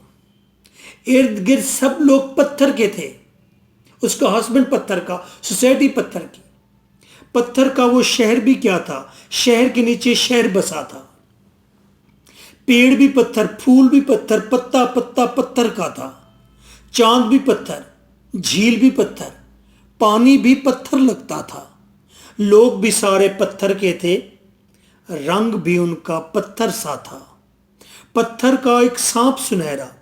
इर्द गिर्द सब लोग पत्थर के थे, उसका हस्बैंड पत्थर का, सोसाइटी पत्थर की, पत्थर का वो शहर भी क्या था, शहर के नीचे शहर बसा था। पेड़ भी पत्थर, फूल भी पत्थर, पत्ता पत्ता पत्थर का था, चांद भी पत्थर, झील भी पत्थर, पानी भी पत्थर लगता था, लोग भी सारे पत्थर के थे, रंग भी उनका पत्थर सा था। पत्थर का एक सांप सुनहरा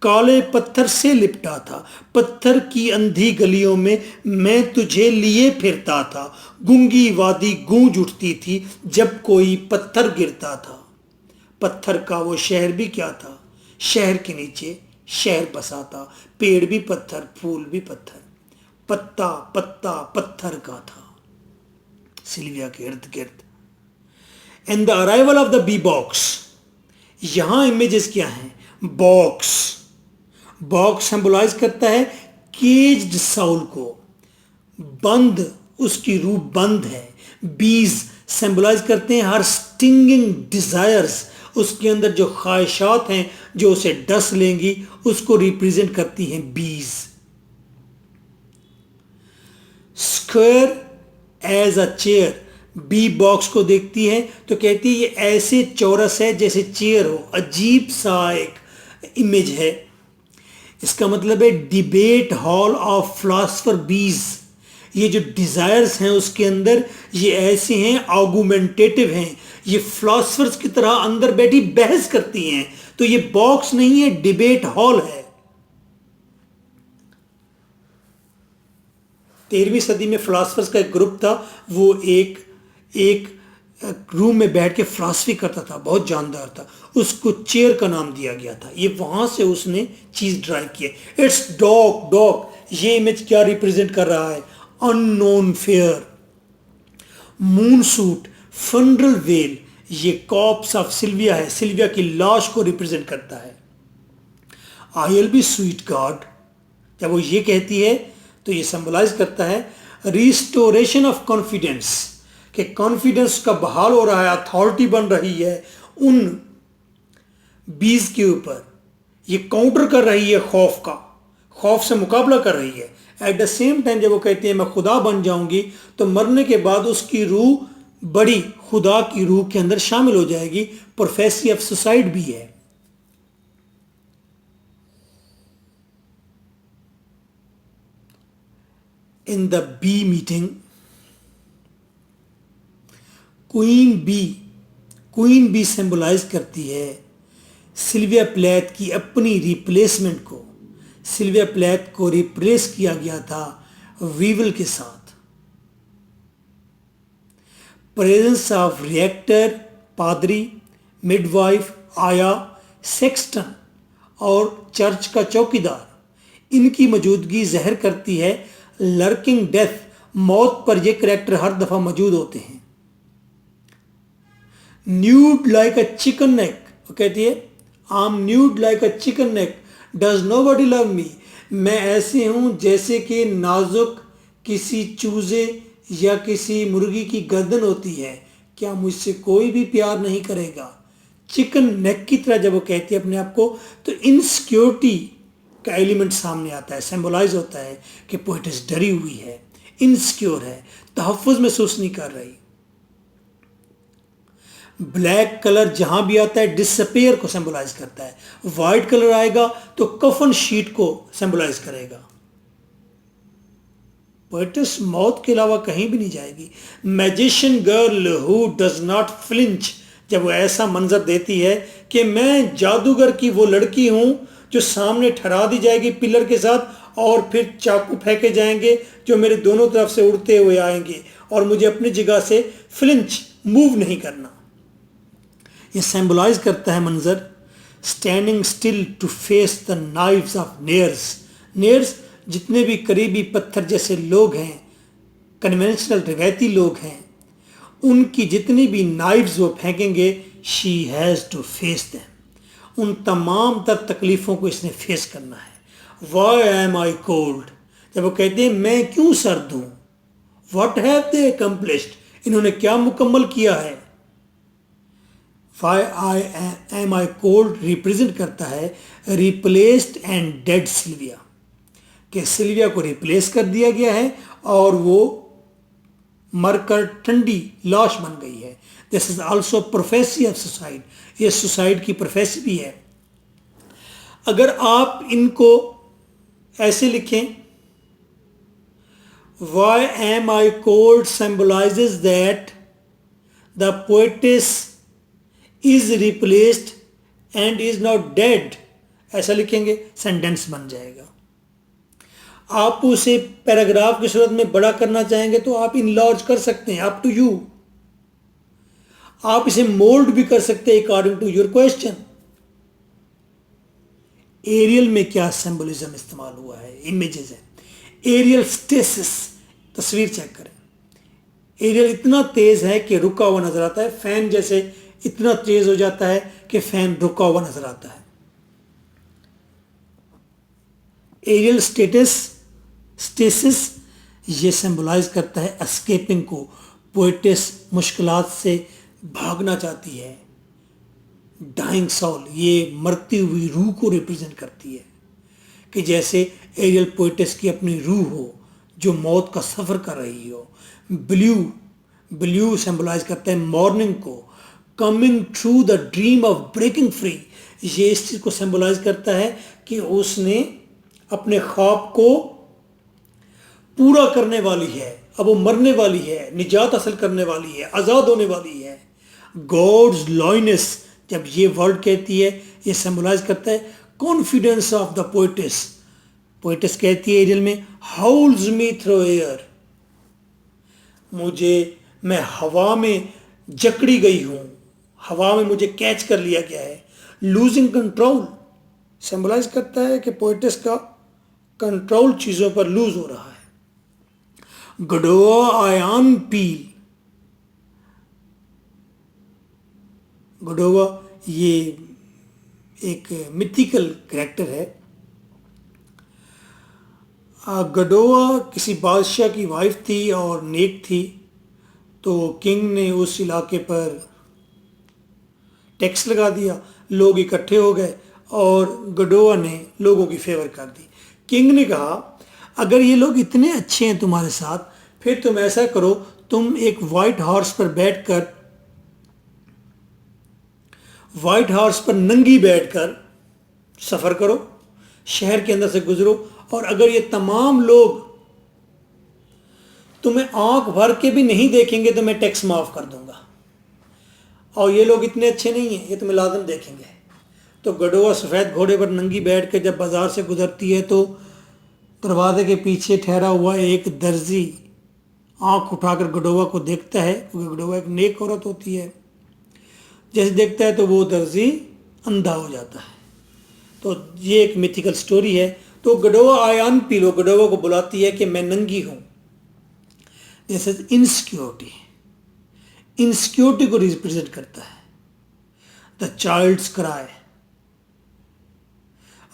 काले पत्थर से लिपटा था, पत्थर की अंधी गलियों में मैं तुझे लिए फिरता था, गूंगी वादी गूंज उठती थी जब कोई पत्थर गिरता था। पत्थर का वो शहर भी क्या था, शहर के नीचे शहर बसा था, पेड़ भी पत्थर, फूल भी पत्थर, पत्ता पत्ता पत्थर का था सिल्विया के इर्द गिर्द। And the arrival of the bee box, यहां इमेजेस क्या हैं? बॉक्स, बॉक्स सिंबलाइज करता है केज्ड साउल को, बंद, उसकी रूह बंद है, बीज सिंबलाइज करते हैं हर स्टिंगिंग डिजायर्स, उसके अंदर जो ख्वाहिशात हैं जो उसे डस लेंगी, उसको रिप्रेजेंट करती हैं बीज। Square as a chair, bee box को देखती है तो कहती है ये ऐसे चौरस है जैसे चेयर हो, अजीब सा एक इमेज है। इसका मतलब है डिबेट हॉल ऑफ फिलोसफर बीज, ये जो डिजायर्स हैं उसके अंदर ये ऐसे हैं, आर्गुमेंटेटिव हैं, ये फिलोसफर्स की तरह अंदर बैठी बहस करती हैं। तो ये बॉक्स नहीं है, डिबेट हॉल है। 13वीं सदी में फिलोसफर्स का एक ग्रुप था, वो एक रूम में बैठ के फिलॉसफी करता था, बहुत जानदार था, उसको चेयर का नाम दिया गया था। ये वहां से उसने चीज ड्राइव की है। इट्स डॉग, डॉग ये इमेज क्या रिप्रेजेंट कर रहा है? Unknown fair. Moon suit, funeral well, ये कॉप्स ऑफ सिल्विया है, सिल्विया की लाश को रिप्रेजेंट करता है। I will be sweet God, जब वो ये कहती है तो ये सिंबलाइज करता है रिस्टोरेशन ऑफ कॉन्फिडेंस, कि कॉन्फिडेंस का बहाल हो रहा है, अथॉरिटी बन रही है उन बीज के ऊपर, ये काउंटर कर रही है खौफ का, खौफ से मुकाबला कर रही है। एट द सेम टाइम जब वो कहती है मैं खुदा बन जाऊंगी, तो मरने के बाद उसकी रूह बड़ी खुदा की रूह के अंदर शामिल हो जाएगी। प्रोफेसी ऑफ सुसाइड भी है। In the bee meeting, queen bee symbolise करती है सिल्विया प्लैथ की अपनी रिप्लेसमेंट को। सिल्विया प्लैथ को रिप्लेस किया गया था वीवल के साथ। प्रेजेंस ऑफ रिएक्टर, पादरी, मिडवाइफ, आया, सेक्सटन और चर्च का चौकीदार, इनकी मौजूदगी ज़हर करती है लर्किंग डेथ, मौत पर ये करैक्टर हर दफा मौजूद होते हैं। न्यूड लाइक अ चिकन नेक, वो कहती है I am nude like a chicken neck, does nobody love me, मैं ऐसे हूं जैसे कि नाजुक किसी चूजे या किसी मुर्गी की गर्दन होती है, क्या मुझसे कोई भी प्यार नहीं करेगा। चिकन नेक की तरह जब वो कहती है अपने आप को, तो इनसिक्योरिटी का एलिमेंट सामने आता है, सिंबलाइज होता है कि पोएटिस डरी हुई है, इनसिक्योर है, तहफ़्फ़ुज़ महसूस नहीं कर रही। ब्लैक कलर जहां भी आता है डिसअपेयर को सिंबलाइज करता है, व्हाइट कलर आएगा तो कफन शीट को सिंबलाइज करेगा। पोएटिस मौत के अलावा कहीं भी नहीं जाएगी। Magician girl who does not flinch, जब वो ऐसा मंजर देती है कि मैं जादूगर की वो लड़की हूं जो सामने ठहरा दी जाएगी पिलर के साथ, और फिर चाकू फेंके जाएंगे जो मेरे दोनों तरफ से उड़ते हुए आएंगे, और मुझे अपनी जगह से फ्लिंच, मूव नहीं करना। ये सिंबलाइज करता है मंजर standing still to face the knives of nears. Nears जितने भी करीबी पत्थर जैसे लोग हैं, कन्वेंशनल रिवायती लोग हैं, उनकी जितनी भी नाइव्स वो फेंकेंगे, she has to face them, उन तमाम तर तकलीफ़ों को इसने फेस करना है। वाई एम आई कोल्ड, जब वो कहते हैं मैं क्यों सर्द हूँ, वट हैव दे अकम्प्लिश्ड, इन्होंने क्या मुकम्मल किया है। Y am I cold represent करता है रिप्लेस्ड एंड डेड सिल्विया, कि सिल्विया को रिप्लेस कर दिया गया है और वो मरकर ठंडी लाश बन गई है। This is also prophecy of suicide, ये सुसाइड की प्रोफेसी भी है। अगर आप इनको ऐसे लिखें, why am I cold symbolises that the poetess is replaced and is not dead, ऐसा लिखेंगे, सेंटेंस बन जाएगा। आप उसे पैराग्राफ की सूरत में बड़ा करना चाहेंगे तो आप इनलार्ज कर सकते हैं, अप टू यू। आप इसे मोल्ड भी कर सकते हैं according to your question. Ariel में क्या सिंबलिज्म इस्तेमाल हुआ है, इमेजेस है। एरियल स्टेसिस, तस्वीर चेक करें। एरियल इतना तेज है कि रुका हुआ नजर आता है, फैन जैसे इतना तेज हो जाता है कि फैन रुका हुआ नजर आता है। एरियल स्टेसिस ये सिंबलाइज करता है एस्केपिंग को, पोएटिस मुश्किलात से भागना चाहती है। डाइंग सोल ये मरती हुई रूह को रिप्रेजेंट करती है, कि जैसे एरियल पोएटिस की अपनी रूह हो जो मौत का सफ़र कर रही हो। ब्लू ब्लू सिंबलाइज करता है मॉर्निंग को, coming through the dream of breaking free. ये इस चीज़ को सिंबलाइज करता है कि उसने अपने ख्वाब को पूरा करने वाली है, अब वो मरने वाली है, निजात हासिल करने वाली है, आज़ाद होने वाली है। गॉड्स लॉयनेस जब ये वर्ड कहती है, ये सिंबलाइज करता है confidence of the poet's. Poet's कहती है एरियल में, हाउल्स मी थ्रू एयर, मैं हवा में जकड़ी गई हूं, हवा में मुझे कैच कर लिया गया है। लूजिंग कंट्रोल सिंबलाइज करता है कि पोएटिस का कंट्रोल चीज़ों पर लूज हो रहा है। गडोआ आयान पील, गडोआ ये एक मिथिकल कैरेक्टर है। गडोआ किसी बादशाह की वाइफ थी और नेक थी, तो किंग ने उस इलाके पर टैक्स लगा दिया, लोग इकट्ठे हो गए और गडोआ ने लोगों की फेवर कर दी। किंग ने कहा, अगर ये लोग इतने अच्छे हैं तुम्हारे साथ, फिर तुम ऐसा करो, तुम एक वाइट हॉर्स पर नंगी बैठकर सफ़र करो, शहर के अंदर से गुजरो, और अगर ये तमाम लोग तुम्हें आंख भर के भी नहीं देखेंगे तो मैं टैक्स माफ़ कर दूंगा, और ये लोग इतने अच्छे नहीं हैं, ये तुम्हें लाजम देखेंगे। तो गडोआ सफ़ेद घोड़े पर नंगी बैठ के जब बाज़ार से गुजरती है, तो दरवाजे के पीछे ठहरा हुआ एक दर्जी आंख उठाकर गडोआ को देखता है, क्योंकि गडोआ एक नेक औरत होती है। जैसे देखता है तो वो दर्जी अंधा हो जाता है। तो ये एक मिथिकल स्टोरी है। तो गडोआ आयान पीलो गडोआ को बुलाती है कि मैं नंगी हूं। दिस इज इनसिक्योरिटी, इनसिक्योरिटी को रिप्रेजेंट करता है। द चाइल्ड्स क्राई,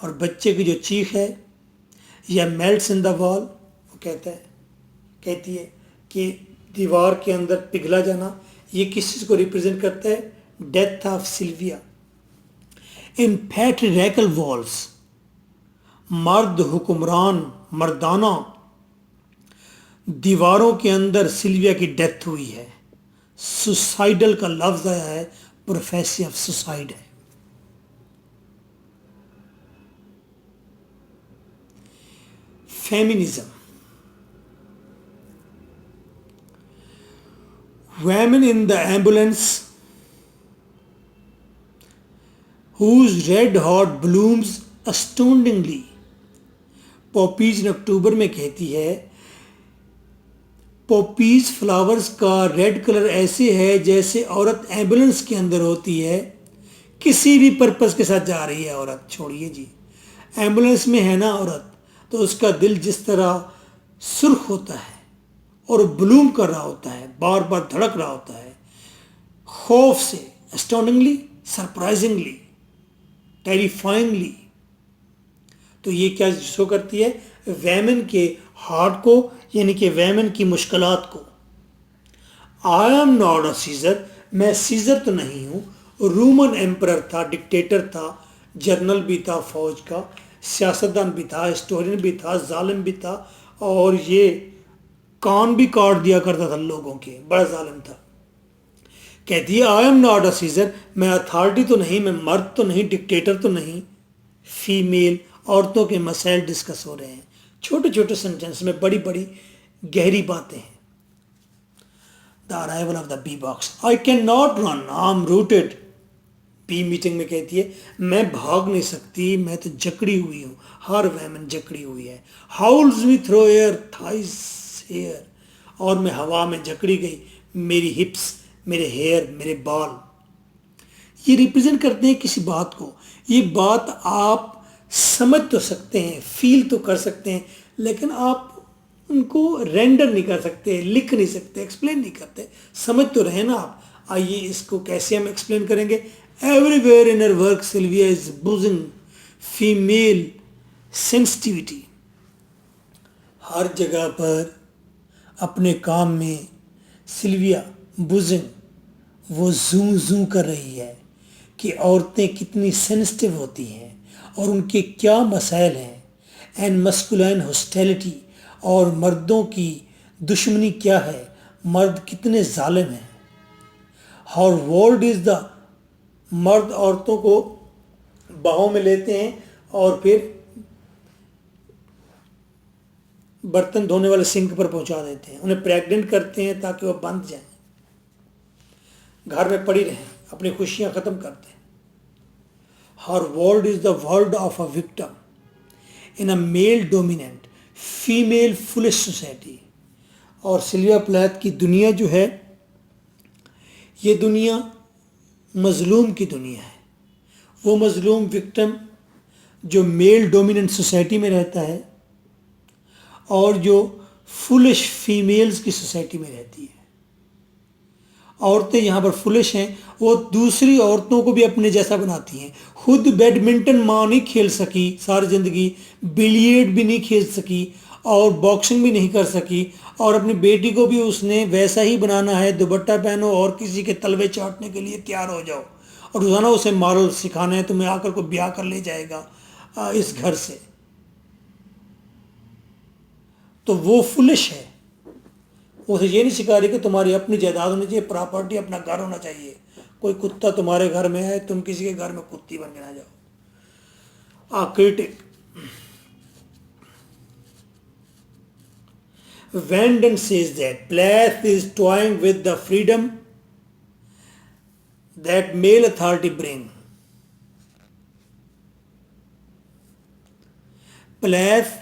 और बच्चे की जो चीख है, या मेल्ट्स इन द वॉल, वो कहती है कि दीवार के अंदर पिघला जाना, ये किस चीज़ को रिप्रेजेंट करता है? Death of Sylvia. In patriarchal walls, मर्द हुक्मरान मर्दाना दीवारों के अंदर सिल्विया की डेथ हुई है। सुसाइडल का लफ्ज आया है, प्रोफेसी ऑफ सुसाइड है। Feminism, women in the ambulance whose red hot blooms astoundingly, poppies ने अक्टूबर में कहती है, पॉपीज फ्लावर्स का रेड कलर ऐसे है जैसे औरत एम्बुलेंस के अंदर होती है, किसी भी पर्पस के साथ जा रही है औरत, छोड़िए जी, एम्बुलेंस में है ना औरत, तो उसका दिल जिस तरह सुर्ख होता है और ब्लूम कर रहा होता है, बार बार धड़क रहा होता है खौफ से, एस्टोनिंगली, सरप्राइजिंगली, टेरिफाइंगली। तो ये क्या शो करती है? वैमन के हार्ट को, यानी कि वैमन की मुश्किलात को। I am not a seizure, मैं सीजर तो नहीं हूँ। रोमन एम्परर था, डिक्टेटर था, जर्नल भी था, फौज का सियासतदान भी था, हिस्टोरियन भी था, जालिम भी था, और ये कान भी काट दिया करता था लोगों के, बड़ा जालिम था। कहती है I am not a seizure, मैं अथॉरिटी तो नहीं, मैं मर्द तो नहीं, डिक्टेटर तो नहीं। फीमेल औरतों के मसाइल डिस्कस हो रहे हैं, छोटे छोटे सेंटेंस में बड़ी बड़ी गहरी बातें हैं। The arrival of the bee box, I can not run, I am rooted. Bee meeting में कहती है मैं भाग नहीं सकती, मैं तो जकड़ी हुई हूँ, हर वैमन जकड़ी हुई है। हाउल्स मी थ्रो एयर थाइस हेयर, और मैं हवा में जकड़ी गई, मेरी हिप्स, मेरे हेयर, मेरे बाल, ये रिप्रेजेंट करते हैं किसी बात को। ये बात आप समझ तो सकते हैं, फील तो कर सकते हैं, लेकिन आप उनको रेंडर नहीं कर सकते, लिख नहीं सकते, एक्सप्लेन नहीं करते, समझ तो रहे ना आप। आइए इसको कैसे हम एक्सप्लेन करेंगे। Everywhere in her work Sylvia is using female sensitivity, हर जगह पर अपने काम में सिल्विया बुजिंग वो जू जू कर रही है कि औरतें कितनी सेंसिटिव होती हैं और उनके क्या मसाइल हैं, एंड मस्कुलाइन हॉस्टिलिटी, और मर्दों की दुश्मनी क्या है, मर्द कितने जालिम हैं। हाउ वर्ल्ड इज द, मर्द औरतों को बाहों में लेते हैं और फिर बर्तन धोने वाले सिंक पर पहुंचा देते हैं, उन्हें प्रेग्नेंट करते हैं ताकि वह बंध जाएं, घर में पड़ी रहें, अपनी खुशियां खत्म कर दें। Her world is the world of a victim in a male dominant female foolish society. और सिल्विया प्लैथ की दुनिया जो है, ये दुनिया मजलूम की दुनिया है। वो मजलूम विक्टिम जो मेल डोमिनेंट सोसाइटी में रहता है और जो फुलिश फीमेल्स की सोसाइटी में रहती है। औरतें यहाँ पर फुलिश हैं, वो दूसरी औरतों को भी अपने जैसा बनाती हैं। खुद बैडमिंटन माँ नहीं खेल सकी सारी ज़िंदगी, बिलियर्ड भी नहीं खेल सकी और बॉक्सिंग भी नहीं कर सकी, और अपनी बेटी को भी उसने वैसा ही बनाना है, दुपट्टा पहनो और किसी के तलवे चाटने के लिए तैयार हो जाओ, और रोज़ाना उसे मॉरल सिखाना है, तुम्हें आकर को ब्याह कर ले जाएगा इस घर से। तो वो फुलिश है। उसे ये नहीं सिखा रही कि तुम्हारी अपनी जायदाद होनी चाहिए, प्रॉपर्टी, अपना घर होना चाहिए। कोई कुत्ता तुम्हारे घर में है, तुम किसी के घर में कुत्ती बन के ना जाओ। Critic Vanden says that Plath is toying with the freedom that male authority bring. Plath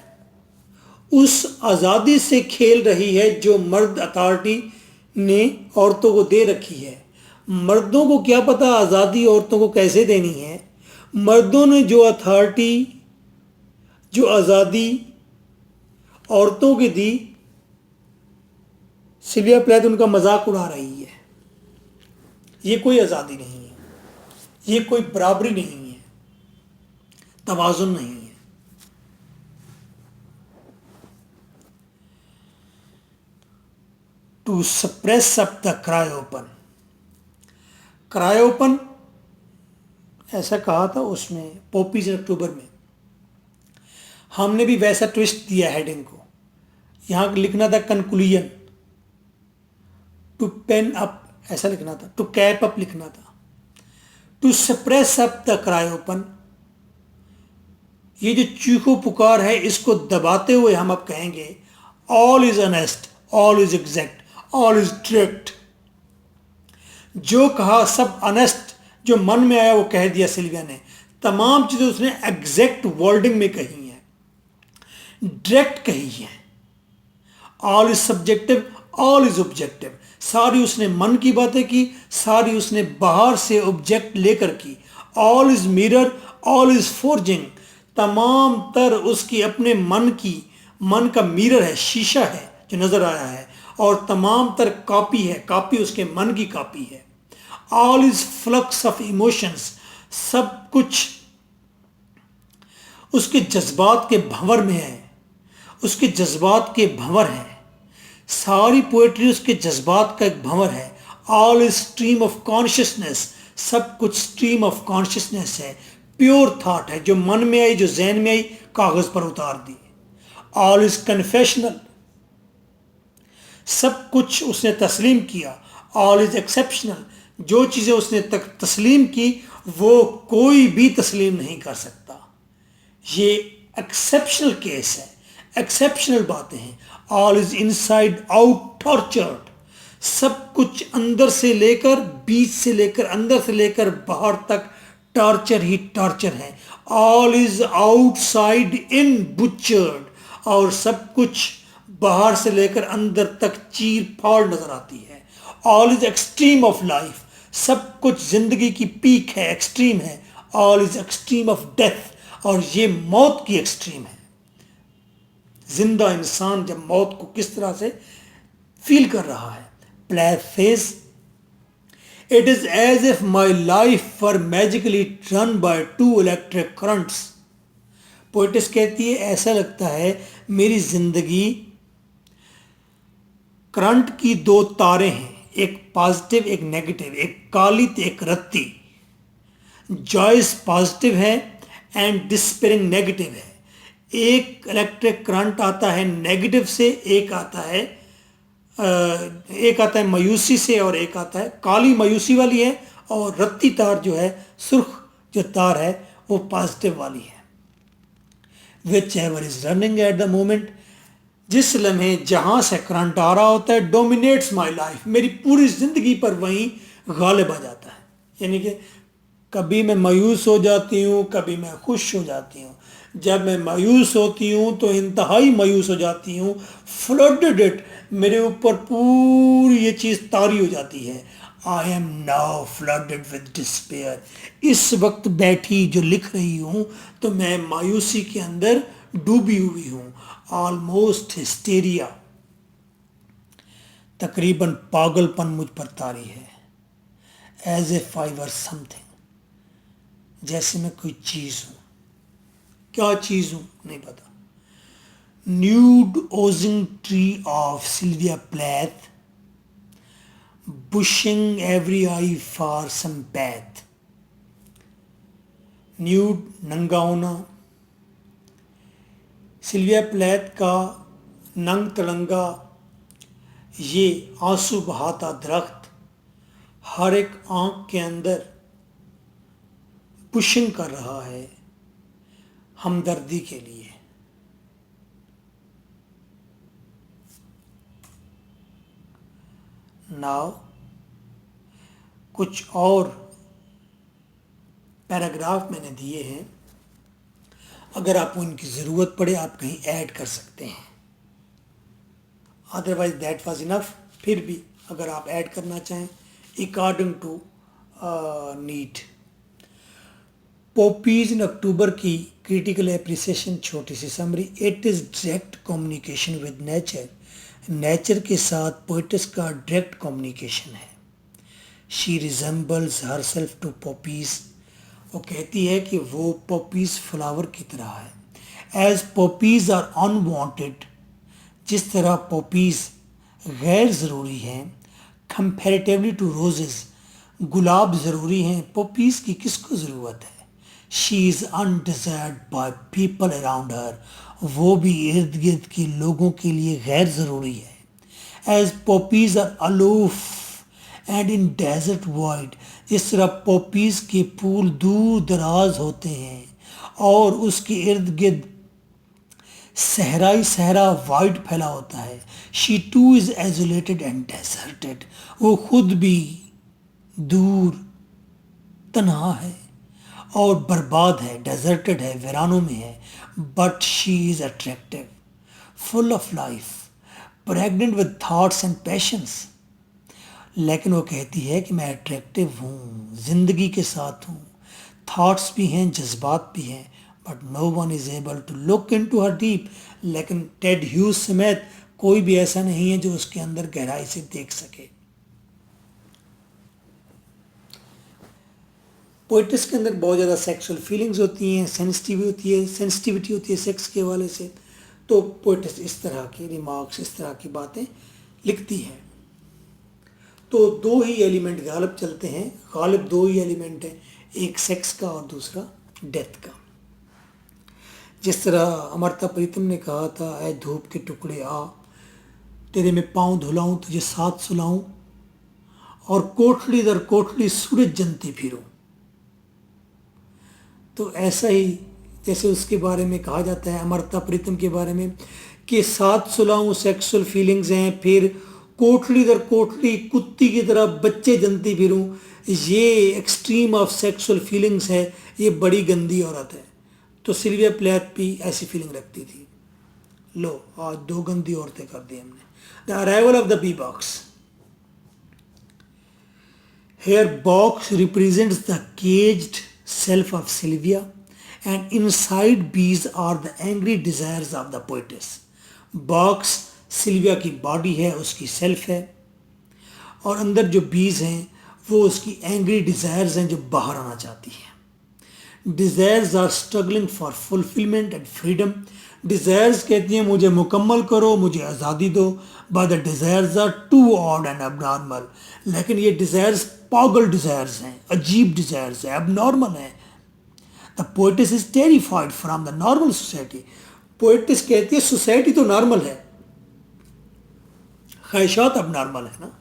उस आज़ादी से खेल रही है जो मर्द अथॉरिटी ने औरतों को दे रखी है। मर्दों को क्या पता आज़ादी औरतों को कैसे देनी है। मर्दों ने जो अथॉरिटी, जो आज़ादी औरतों की दी, सिल्विया प्लैथ उनका मजाक उड़ा रही है। ये कोई आज़ादी नहीं है, ये कोई बराबरी नहीं है, तवाज़ुन नहीं है। टू सप्रेस अप द क्रायोपन, क्रायोपन ऐसा कहा था उसमें पॉपीज अक्टूबर में। हमने भी वैसा ट्विस्ट दिया हेडिंग को। यहाँ लिखना था कंक्लूजन, टू पेन अप ऐसा लिखना था, टू कैप अप लिखना था। टू सप्रेस अप द क्रायोपन, ये जो चीखो पुकार है इसको दबाते हुए हम अब कहेंगे all is honest, all is exact, all is direct. जो कहा सब ऑनेस्ट, जो मन में आया वो कह दिया सिल्विया ने। तमाम चीजें उसने एग्जैक्ट वर्डिंग में कही हैं, डायरेक्ट कही है। All is subjective, all is objective. सारी उसने मन की बातें की, सारी उसने बाहर से ऑब्जेक्ट लेकर की। All is mirror, all is forging. तमाम तर उसकी अपने मन का मिरर है, शीशा है जो नजर आया है, और तमाम तर कॉपी है, कॉपी उसके मन की कॉपी है। All is flux of emotions, सब कुछ उसके जज्बात के भंवर में है, उसके जज्बात के भंवर है। सारी पोएट्री उसके जज्बात का एक भंवर है। All is stream of consciousness, सब कुछ स्ट्रीम ऑफ कॉन्शियसनेस है, प्योर थॉट है, जो मन में आई, जो जहन में आई, कागज पर उतार दी। ऑल इज कन्फेशनल, सब कुछ उसने तस्लीम किया। ऑल इज एक्सेप्शनल, जो चीज़ें उसने तक तस्लीम की वो कोई भी तस्लीम नहीं कर सकता। ये एक्सेप्शनल केस है, एक्सेप्शनल बातें हैं। All is inside out tortured, सब कुछ अंदर से लेकर, बीच से लेकर, अंदर से लेकर बाहर तक टॉर्चर ही टॉर्चर है। All is outside in butchered, और सब कुछ बाहर से लेकर अंदर तक चीर फाड़ नजर आती है। All is extreme of life, सब कुछ जिंदगी की पीक है, एक्सट्रीम है। All is extreme of death, और ये मौत की एक्सट्रीम है। जिंदा इंसान जब मौत को किस तरह से फील कर रहा है। Plath says it is as if my life were magically run by 2 electric currents. Poetess कहती है ऐसा लगता है मेरी जिंदगी करंट की दो तारें हैं, एक पॉजिटिव एक नेगेटिव, एक काली तो एक रत्ती। जॉइस पॉजिटिव है एंड डिस्पेयरिंग नेगेटिव है। एक इलेक्ट्रिक करंट आता है नेगेटिव से, एक आता है मायूसी से और एक आता है काली मायूसी वाली है, और रत्ती तार जो है, सुर्ख जो तार है, वो पॉजिटिव वाली है। Which ever is running at the moment, जिस लम्हे जहां से करंट आ रहा होता है, डोमिनेट्स माई लाइफ, मेरी पूरी जिंदगी पर वहीं गालिब आ जाता है। यानी कि कभी मैं मायूस हो जाती हूँ, कभी मैं खुश हो जाती हूँ। जब मैं मायूस होती हूँ तो इंतहाई मायूस हो जाती हूँ, फ्लडेड इट, मेरे ऊपर पूरी ये चीज़ तारी हो जाती है। I am now flooded with despair. इस वक्त बैठी जो लिख रही हूँ तो मैं मायूसी के अंदर डूबी हुई हूँ, ऑलमोस्ट हिस्टेरिया, तकरीबन पागलपन मुझ पर तारी है। As a I were something, जैसे मैं कोई चीज़ हूँ। क्या चीज़ हूँ नहीं पता। Nude oozing tree of Sylvia Plath, bushing every eye for some path. Nude नंगा होना, सिल्विया प्लैथ का नंग तड़ंगा ये आंसू बहाता दरख्त हर एक आंख के अंदर पुशिंग कर रहा है हमदर्दी के लिए। नाउ कुछ और पैराग्राफ मैंने दिए हैं, अगर आपको इनकी ज़रूरत पड़े आप कहीं ऐड कर सकते हैं, अदरवाइज दैट वाज इनफ। फिर भी अगर आप ऐड करना चाहें according to need. Poppies in October की क्रिटिकल एप्रिसिएशन, छोटी सी summary. It is direct communication with nature, nature के साथ पोइट्स का डायरेक्ट कम्युनिकेशन है। She resembles herself to poppies, वो कहती है कि वो पॉपीज फ्लावर की तरह है। एज पॉपीज आर अनवांटेड, जिस तरह पॉपीज गैर ज़रूरी हैं, कंपैरेटिवली टू रोजेस, गुलाब ज़रूरी हैं, पॉपीज की किसको ज़रूरत है। She is undesired by people around her, वो भी इर्द गिर्द के लोगों के लिए गैर ज़रूरी है। As poppies are aloof and in desert void, जिस तरह पॉपीज के फूल दूर दराज होते हैं और उसके इर्द गिर्द सहराई सहरा वाइड फैला होता है। She two is isolated and deserted, वो खुद भी दूर तन्हा है और बर्बाद है, डेजर्टेड है, वीरानों में है। But she is attractive, full of life, pregnant with thoughts and patience. लेकिन वो कहती है कि मैं अट्रैक्टिव हूँ, ज़िंदगी के साथ हूँ, थाट्स भी हैं, जज्बात भी हैं, but no one is able to look into her deep. लेकिन टेड ह्यूज समेत कोई भी ऐसा नहीं है जो उसके अंदर गहराई से देख सके। पोइट्स के अंदर बहुत ज़्यादा सेक्सुअल फीलिंग्स होती हैं, सेंसिटिविटी होती है सेक्स के हवाले से। तो पोइट्स इस तरह के रिमार्क्स, इस तरह की बातें लिखती हैं। तो दो ही एलिमेंट गालिब चलते हैं, गालिब दो ही एलिमेंट हैं, एक सेक्स का और दूसरा डेथ का। जिस तरह अमृता प्रीतम ने कहा था, ऐ धूप के टुकड़े आ, तेरे में पाँव धुलाऊं, तुझे साथ सुलाऊं, और कोठली दर कोठली सूरज जनती फिरूं। तो ऐसा ही जैसे उसके बारे में कहा जाता है, अमृता प्रीतम के बारे में, कि साथ सुलाऊं सेक्सुअल फीलिंग्स हैं, फिर कोठली दर कोठली कुत्ती की तरह बच्चे जनती फिरूं, ये एक्सट्रीम ऑफ सेक्सुअल फीलिंग्स है, ये बड़ी गंदी औरत है। तो सिल्विया प्लैथ भी ऐसी फीलिंग रखती थी। लो आज दो गंदी औरतें कर दी हमने। The arrival of the bee box. Here box represents the caged self of Sylvia, and inside bees are the angry desires of the poetess. Box Sylvia की बॉडी है, उसकी सेल्फ है, और अंदर जो बीज हैं वो उसकी एंग्री डिज़ायर्स हैं जो बाहर आना चाहती हैं। Desires are struggling for fulfilment and freedom. Desires कहती हैं मुझे मुकम्मल करो, मुझे आज़ादी दो, but the desires are too odd and abnormal. लेकिन ये डिज़ायर्स पागल डिज़ायर्स हैं, अजीब डिज़ायर्स हैं, अबनॉर्मल हैं। The पोइटिस is terrified from the normal society. पोइटिस कहती है सोसाइटी तो नॉर्मल है, ख्वाहिशात अब नॉर्मल है ना,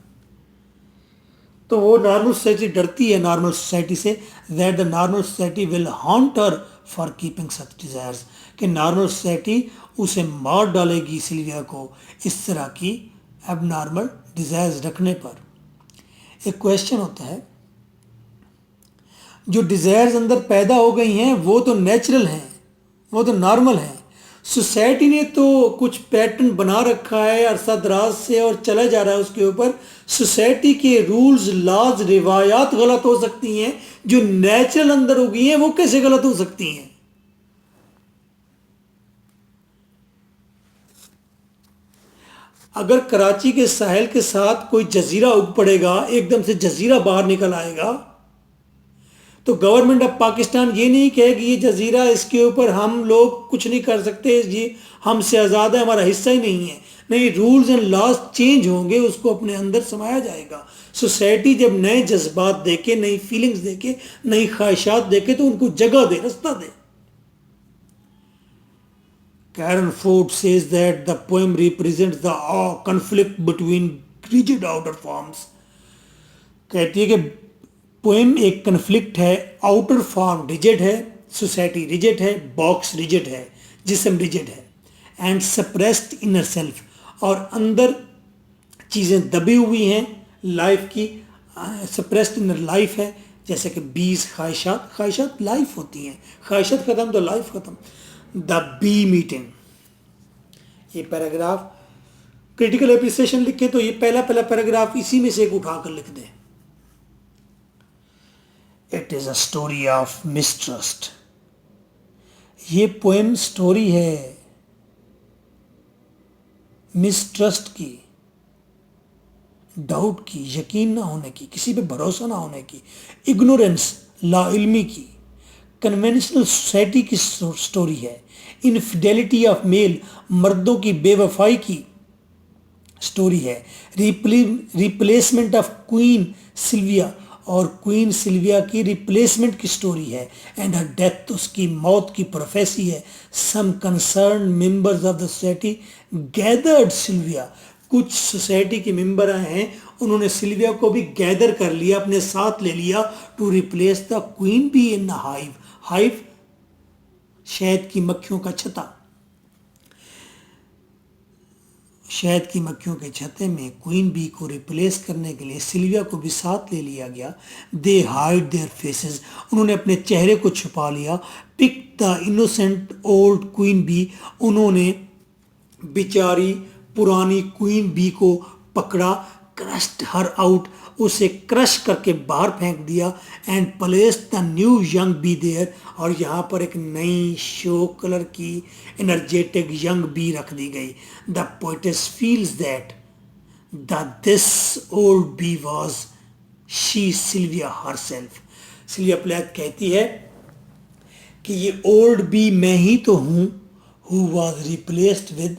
तो वो नॉर्मल सोसाइटी डरती है नॉर्मल सोसाइटी से, that the normal society will haunt her for keeping such desires, कि नॉर्मल सोसाइटी उसे मार डालेगी सिल्विया को इस तरह की अब नॉर्मल डिज़ायर्स रखने पर। एक क्वेश्चन होता है, जो डिज़ायर्स अंदर पैदा हो गई हैं वो तो नेचुरल हैं, वो तो नॉर्मल हैं, सोसाइटी ने तो कुछ पैटर्न बना रखा है अरसा दराज से और चला जा रहा है उसके ऊपर। सोसाइटी के रूल्स, लॉज, रिवायात गलत हो सकती हैं, जो नेचुरल अंदर हो गई हैं वो कैसे गलत हो सकती हैं? अगर कराची के साहिल के साथ कोई जजीरा उग पड़ेगा, एकदम से जजीरा बाहर निकल आएगा, तो गवर्नमेंट ऑफ पाकिस्तान ये नहीं कहेगी ये जजीरा, इसके ऊपर हम लोग कुछ नहीं कर सकते, ये हमसे आज़ाद है, हमारा हिस्सा ही नहीं है। नहीं, रूल्स एंड लॉज चेंज होंगे, उसको अपने अंदर समाया जाएगा। सोसाइटी जब नए जज्बात देके, नई फीलिंग्स देके, नई ख्वाहिशात देके, तो उनको जगह दे, रास्ता दे। Karen Ford says that the poem represents the conflict between rigid outer forms. कहती है कि पोएम एक कन्फ्लिक्ट है, आउटर फॉर्म रिजिड है, सोसाइटी रिजिड है, बॉक्स रिजिड है, जिस्म रिजिड है, एंड सप्रेस्ड इनर सेल्फ, और अंदर चीज़ें दबी हुई हैं लाइफ की, सप्रेस्ड इनर लाइफ है, जैसे कि बीज, ख्वाहिशात, ख्वाहिशात लाइफ होती हैं, ख्वाहिशात ख़त्म तो लाइफ ख़त्म। द बी मीटिंग, ये पैराग्राफ क्रिटिकल एप्रिसिएशन लिखे तो ये पहला पैराग्राफ इसी में से एक उठाकर लिख दें। It is a story of mistrust. ये पोएम स्टोरी है मिसट्रस्ट की, डाउट की, यकीन ना होने की, किसी पे भरोसा ना होने की, इग्नोरेंस, लाइल्मी की, कन्वेंशनल सोसाइटी की स्टोरी है, इनफिडेलिटी ऑफ मेल, मर्दों की बेवफाई की स्टोरी है, रिप्लेसमेंट ऑफ क्वीन सिल्विया, और क्वीन सिल्विया की रिप्लेसमेंट की स्टोरी है, एंड हर डेथ, उसकी मौत की प्रोफेसी है। Some concern members of the society gathered Sylvia, कुछ सोसाइटी के मेंबर हैं, उन्होंने सिल्विया को भी गैदर कर लिया, अपने साथ ले लिया, to replace the queen bee in the hive. Hive शहद की मक्खियों का छत्ता, शहद की मक्खियों के छत्ते में क्वीन बी को रिप्लेस करने के लिए सिल्विया को भी साथ ले लिया गया। दे हाइड देयर फेसेस, उन्होंने अपने चेहरे को छुपा लिया। Pick the innocent old queen bee, उन्होंने बेचारी पुरानी क्वीन बी को पकड़ा, क्रश्ड हर आउट, उसे क्रश करके बाहर फेंक दिया, and placed the new young bee there, और यहाँ पर एक नई शो कलर की एनर्जेटिक यंग बी रख दी गई। The poetess feels that this old bee was she Sylvia herself. Sylvia Plath कहती है कि ये ओल्ड बी मैं ही तो हूँ, who was replaced with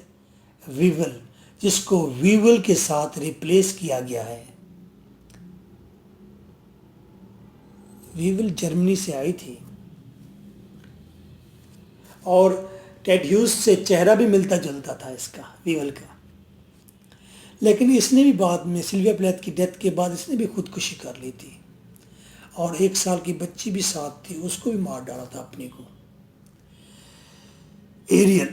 weevil, जिसको वीवल के साथ रिप्लेस किया गया है। वीवल जर्मनी से आई थी और टेड ह्यूज से चेहरा भी मिलता जुलता था इसका, वीवल का। लेकिन इसने भी बाद में, सिल्विया प्लैथ की डेथ के बाद, इसने भी खुदकुशी कर ली थी, और 1 साल की बच्ची भी साथ थी, उसको भी मार डाला था अपने को। Ariel,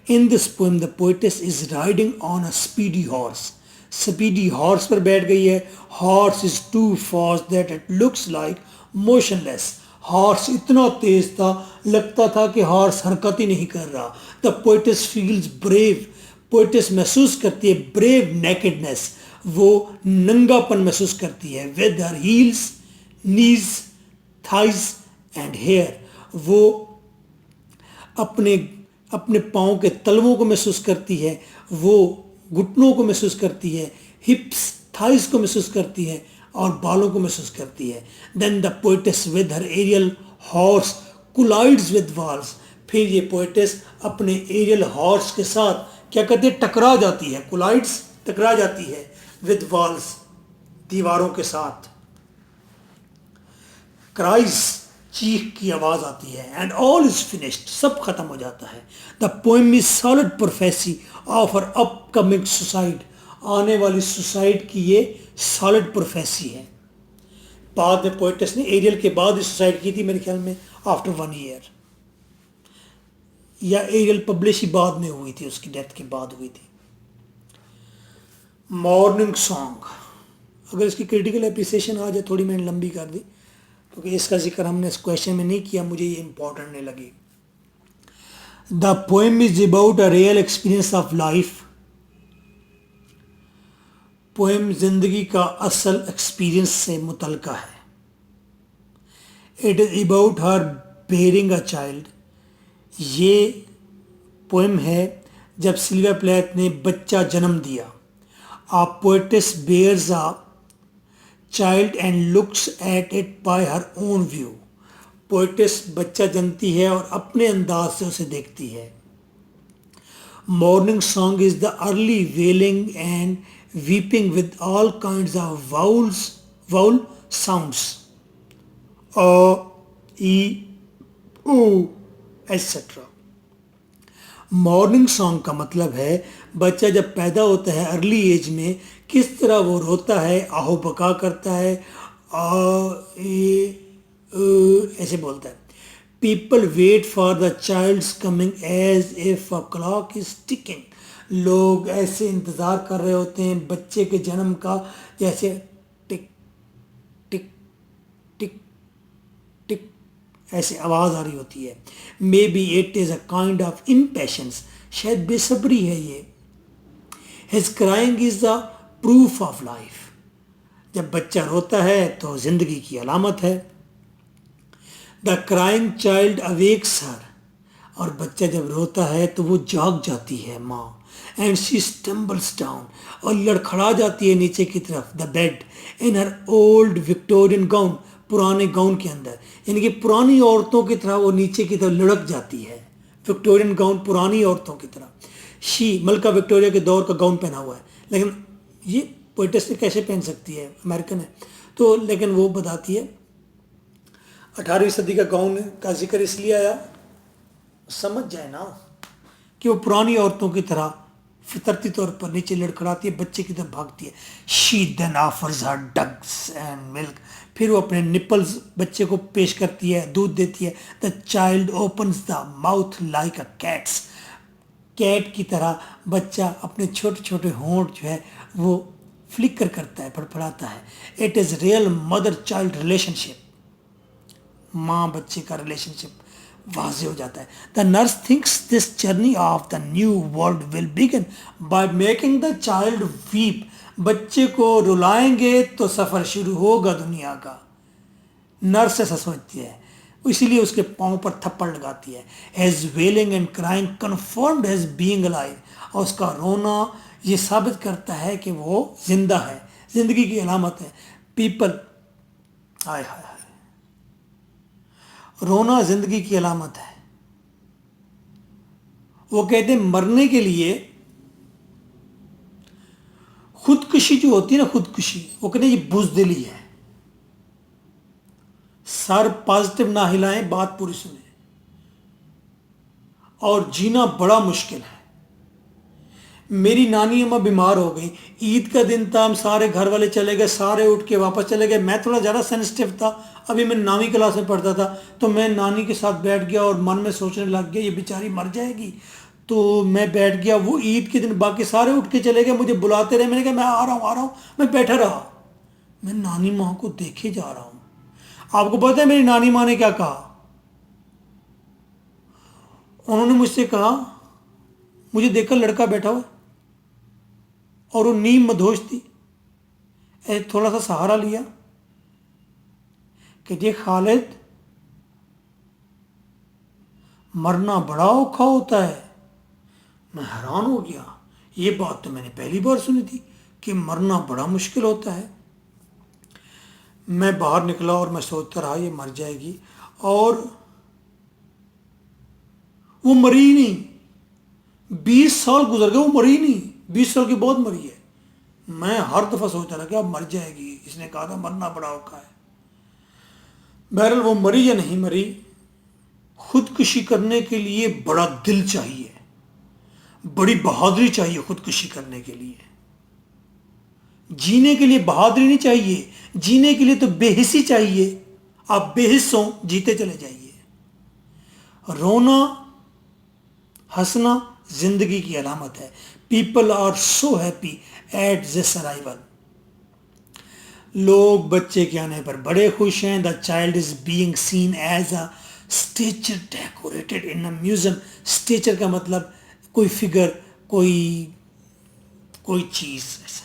in this poem the poetess is riding on a speedy horse, speedy horse पर बैठ गई है। Horse is too fast that it looks like motionless, horse इतना तेज था, लगता था कि हॉर्स हरकत ही नहीं कर रहा। The poetess feels brave, poetess महसूस करती है ब्रेव नेकेडनेस, वो नंगापन महसूस करती है। With her heels, knees, thighs and hair, वो अपने पाँव के तलवों को महसूस करती है, वो घुटनों को महसूस करती है, हिप्स, थाइस को महसूस करती है, और बालों को महसूस करती है। Then the poetess with her Ariel horse collides with walls, फिर ये पोइटेस अपने एरियल हॉर्स के साथ क्या करती है, टकरा जाती है, कोलाइड्स टकरा जाती है, विद वॉल्स दीवारों के साथ। क्राइज चीख की आवाज आती है, एंड ऑल इज फिनिश्ड, सब खत्म हो जाता है। The poem is solid prophecy of her upcoming suicide, आने वाली सुसाइड की ये सॉलिड प्रोफेसी है। बाद में पोइटेस ने एरियल के बाद ही सुसाइड की थी मेरे ख्याल में, आफ्टर 1 ईयर, या एरियल पब्लिश ही बाद में हुई थी, उसकी डेथ के बाद हुई थी। मॉर्निंग सॉन्ग, अगर इसकी क्रिटिकल एप्रिसिएशन आ जाए, थोड़ी मैंने लंबी कर दी क्योंकि इसका जिक्र हमने इस क्वेश्चन में नहीं किया, मुझे ये इंपॉर्टेंट नहीं लगी। The poem is about a real experience of life, poem जिंदगी का असल एक्सपीरियंस से मुतल्का है। It is about her bearing a child, ये पोएम है जब सिल्विया प्लैथ ने बच्चा जन्म दिया। A poetess bears a child and looks at it by her own view, poetess बच्चा जनती है और अपने अंदाज से उसे देखती है। Morning song is the early wailing and weeping with all kinds of vowel sounds, a, e, oo, etcetera. Morning song का मतलब है बच्चा जब पैदा होता है अर्ली एज में किस तरह वो रोता है, आहो बका करता है, ऐसे बोलता है। People wait for the child's coming as if a clock is ticking, लोग ऐसे इंतज़ार कर रहे होते हैं बच्चे के जन्म का जैसे टिक टिक टिक टिक ऐसे आवाज़ आ रही होती है। May be it is a kind of impatience, शायद बेसब्री है ये। His crying is the proof of life, जब बच्चा रोता है तो जिंदगी की अलामत है। द क्राइंग चाइल्ड अवेक्स हर, और बच्चा जब रोता है तो वो जाग जाती है माँ। एंड शी स्टम्बल्स डाउन, और लड़खड़ा जाती है नीचे की तरफ, the bed, in her old Victorian gown, पुराने गाउन के अंदर, यानी कि पुरानी औरतों की तरह वो नीचे की तरफ लुढ़क जाती है। विक्टोरियन गाउन पुरानी औरतों की तरह। शी मलका विक्टोरिया के दौर का गाउन पहना हुआ है, लेकिन ये पोइटेस ने कैसे पहन सकती है, अमेरिकन है तो, लेकिन वो बताती है 18वीं सदी का गाउन का जिक्र इसलिए आया, समझ जाए ना कि वो पुरानी औरतों की तरह फितरती तौर पर नीचे लड़खड़ाती है, बच्चे की तरफ भागती है। She then offers her dugs and milk, फिर वो अपने निपल्स बच्चे को पेश करती है, दूध देती है। The child opens the mouth like a cat's, cat की तरह बच्चा अपने छोटे छोटे होंठ जो है वो फ्लिकर करता है, फड़फड़ाता है। It is real mother child relationship, माँ बच्चे का रिलेशनशिप वाज़े हो जाता है। The nurse thinks this journey of the new world will begin by making the child weep, बच्चे को रुलाएंगे तो सफ़र शुरू होगा दुनिया का। नर्स ऐसा सोचती है, इसीलिए उसके पाँव पर थप्पड़ लगाती है। As wailing and crying confirmed as being alive, और उसका रोना ये साबित करता है कि वो जिंदा है, जिंदगी की अलामत है। पीपल, हाय हाय हाय, रोना जिंदगी की अलामत है। वो कहते हैं मरने के लिए खुदकुशी जो होती है ना, खुदकुशी, वो कहते हैं ये बुज़दिली है। सर पॉजिटिव ना हिलाएं, बात पूरी सुने, और जीना बड़ा मुश्किल है। मेरी नानी अम्मा बीमार हो गई, ईद का दिन था, हम सारे घर वाले चले गए, सारे उठ के वापस चले गए। मैं थोड़ा ज़्यादा सेंसिटिव था, अभी मैं 9वीं क्लास में पढ़ता था, तो मैं नानी के साथ बैठ गया और मन में सोचने लग गया ये बेचारी मर जाएगी। तो मैं बैठ गया, वो ईद के दिन बाकी सारे उठ के चले गए, मुझे बुलाते रहे, मैंने कहा मैं आ रहा हूँ, मैं बैठा रहा। मैं नानी माँ को देखे जा रहा हूँ। आपको पता है मेरी नानी माँ ने क्या कहा? उन्होंने मुझसे कहा, मुझे देखकर लड़का बैठा हुआ और वो नीम मधोश थी, थोड़ा सा सहारा लिया कि ये खालिद, मरना बड़ा औखा होता है। मैं हैरान हो गया, ये बात तो मैंने पहली बार सुनी थी कि मरना बड़ा मुश्किल होता है। मैं बाहर निकला और मैं सोचता रहा ये मर जाएगी, और वो मरी ही नहीं। 20 साल गुजर गए, वो मरी ही नहीं, 20 साल के बाद मरी है। मैं हर दफा सोचता रहा कि अब मर जाएगी, इसने कहा था मरना बड़ा औखा है। बहरहाल वो मरी या नहीं मरी, खुदकुशी करने के लिए बड़ा दिल चाहिए, बड़ी बहादुरी चाहिए खुदकुशी करने के लिए। जीने के लिए बहादुरी नहीं चाहिए, जीने के लिए तो बेहिसी चाहिए। आप बेहिस हो, जीते चले जाइए। रोना हंसना जिंदगी की अलामत है। People are so happy at this arrival. लोग बच्चे के आने पर बड़े खुश हैं। The child is being seen as a statue decorated in a museum. Statue का मतलब कोई फिगर, कोई चीज ऐसे।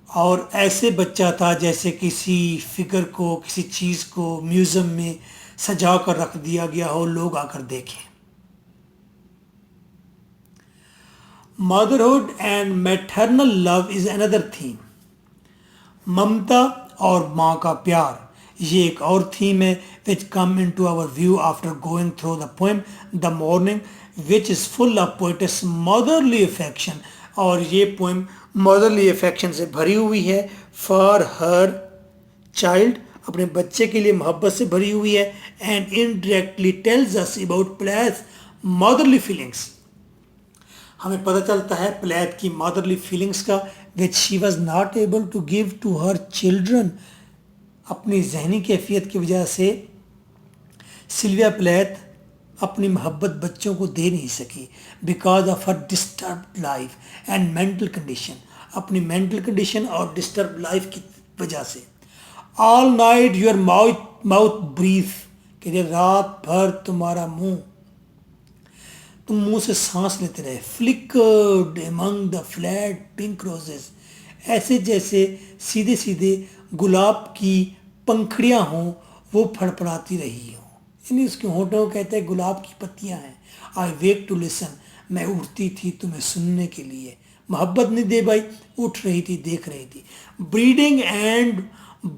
और ऐसे बच्चा था जैसे किसी फिगर को, किसी चीज को म्यूजियम में सजा कर रख दिया गया हो, लोग आकर देखें। Motherhood and maternal love is another theme. ममता और माँ का प्यार, ये एक और थीम है which come into our view after going through the poem the morning, which is full of poetess motherly affection. और ये पोएम मदरली अफेक्शन से भरी हुई है। फॉर हर चाइल्ड, अपने बच्चे के लिए मोहब्बत से भरी हुई है। And indirectly tells us about Plath motherly feelings. हमें पता चलता है प्लेथ की मदरली फीलिंग्स का, which she was not able to give to her children. अपनी जहनी कैफियत की वजह से सिल्विया प्लेथ अपनी मोहब्बत बच्चों को दे नहीं सकी, because of her disturb life and mental condition. अपनी मेंटल कंडीशन और डिस्टर्ब लाइफ की वजह से। All night your mouth breath, कहते रात भर तुम्हारा मुंह, तुम मुंह से सांस लेते रहे। Flickered among the flat pink roses, ऐसे जैसे सीधे सीधे गुलाब की पंखड़ियां हों, वो फड़फड़ाती रही हो। यानी उसके होठों कहते हैं गुलाब की पत्तियां हैं। आई वेक टू लिसन, मैं उठती थी तुम्हें सुनने के लिए। मोहब्बत नहीं दे भाई, उठ रही थी, देख रही थी। Breeding and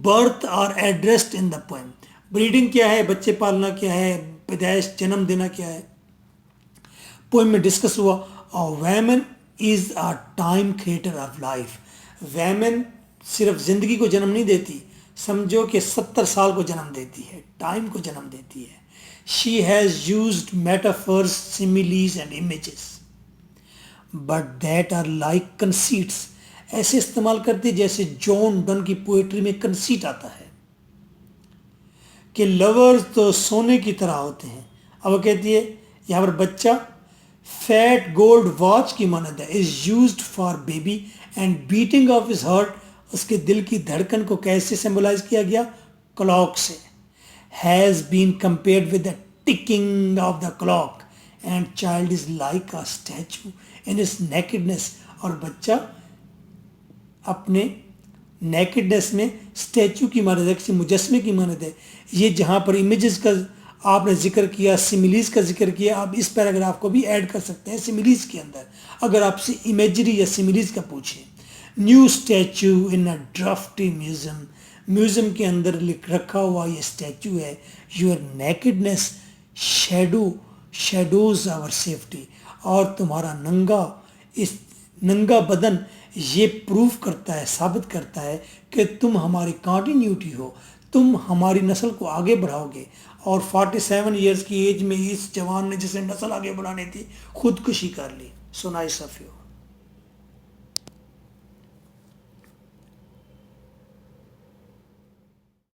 birth are addressed in the poem. Breeding क्या है, बच्चे पालना क्या है, पैदाइश जन्म देना क्या है, पोएम में डिस्कस हुआ। और woman is a time creator of life. Woman सिर्फ जिंदगी को जन्म नहीं देती, समझो कि 70 साल को जन्म देती है, टाइम को जन्म देती है। She has used metaphors, similes and images, but that are like conceits. ऐसे इस्तेमाल करती जैसे जॉन डन की पोएट्री में कंसीट आता है कि लवर्स तो सोने की तरह होते हैं। अब वो कहती है यहाँ पर बच्चा फैट गोल्ड वॉच की मानद है, is used for baby and beating of his heart. उसके दिल की धड़कन को कैसे सिंबलाइज किया गया, क्लॉक से। Has been compared with the ticking of the clock and child is like a statue in is nakedness. और बच्चा अपने नेकेडनेस में स्टैचू की मानद है, किसी मुजस्मे की मानद है। ये जहाँ पर इमेजेस का आपने जिक्र किया, सिमिलीज का जिक्र किया, आप इस पैराग्राफ को भी ऐड कर सकते हैं सिमिलीज के अंदर, अगर आपसे इमेजरी या सिमिलीज का पूछें। New statue in a drafty museum, museum के अंदर लिख रखा हुआ ये स्टैचू है। Your nakedness shadows our safety. और तुम्हारा नंगा बदन ये प्रूफ करता है, साबित करता है कि तुम हमारी कंटिन्यूटी हो, तुम हमारी नस्ल को आगे बढ़ाओगे। और 47 ईयर्स की एज में इस जवान ने जिसे नस्ल आगे बढ़ानी थी, खुदकुशी कर ली। So nice of you.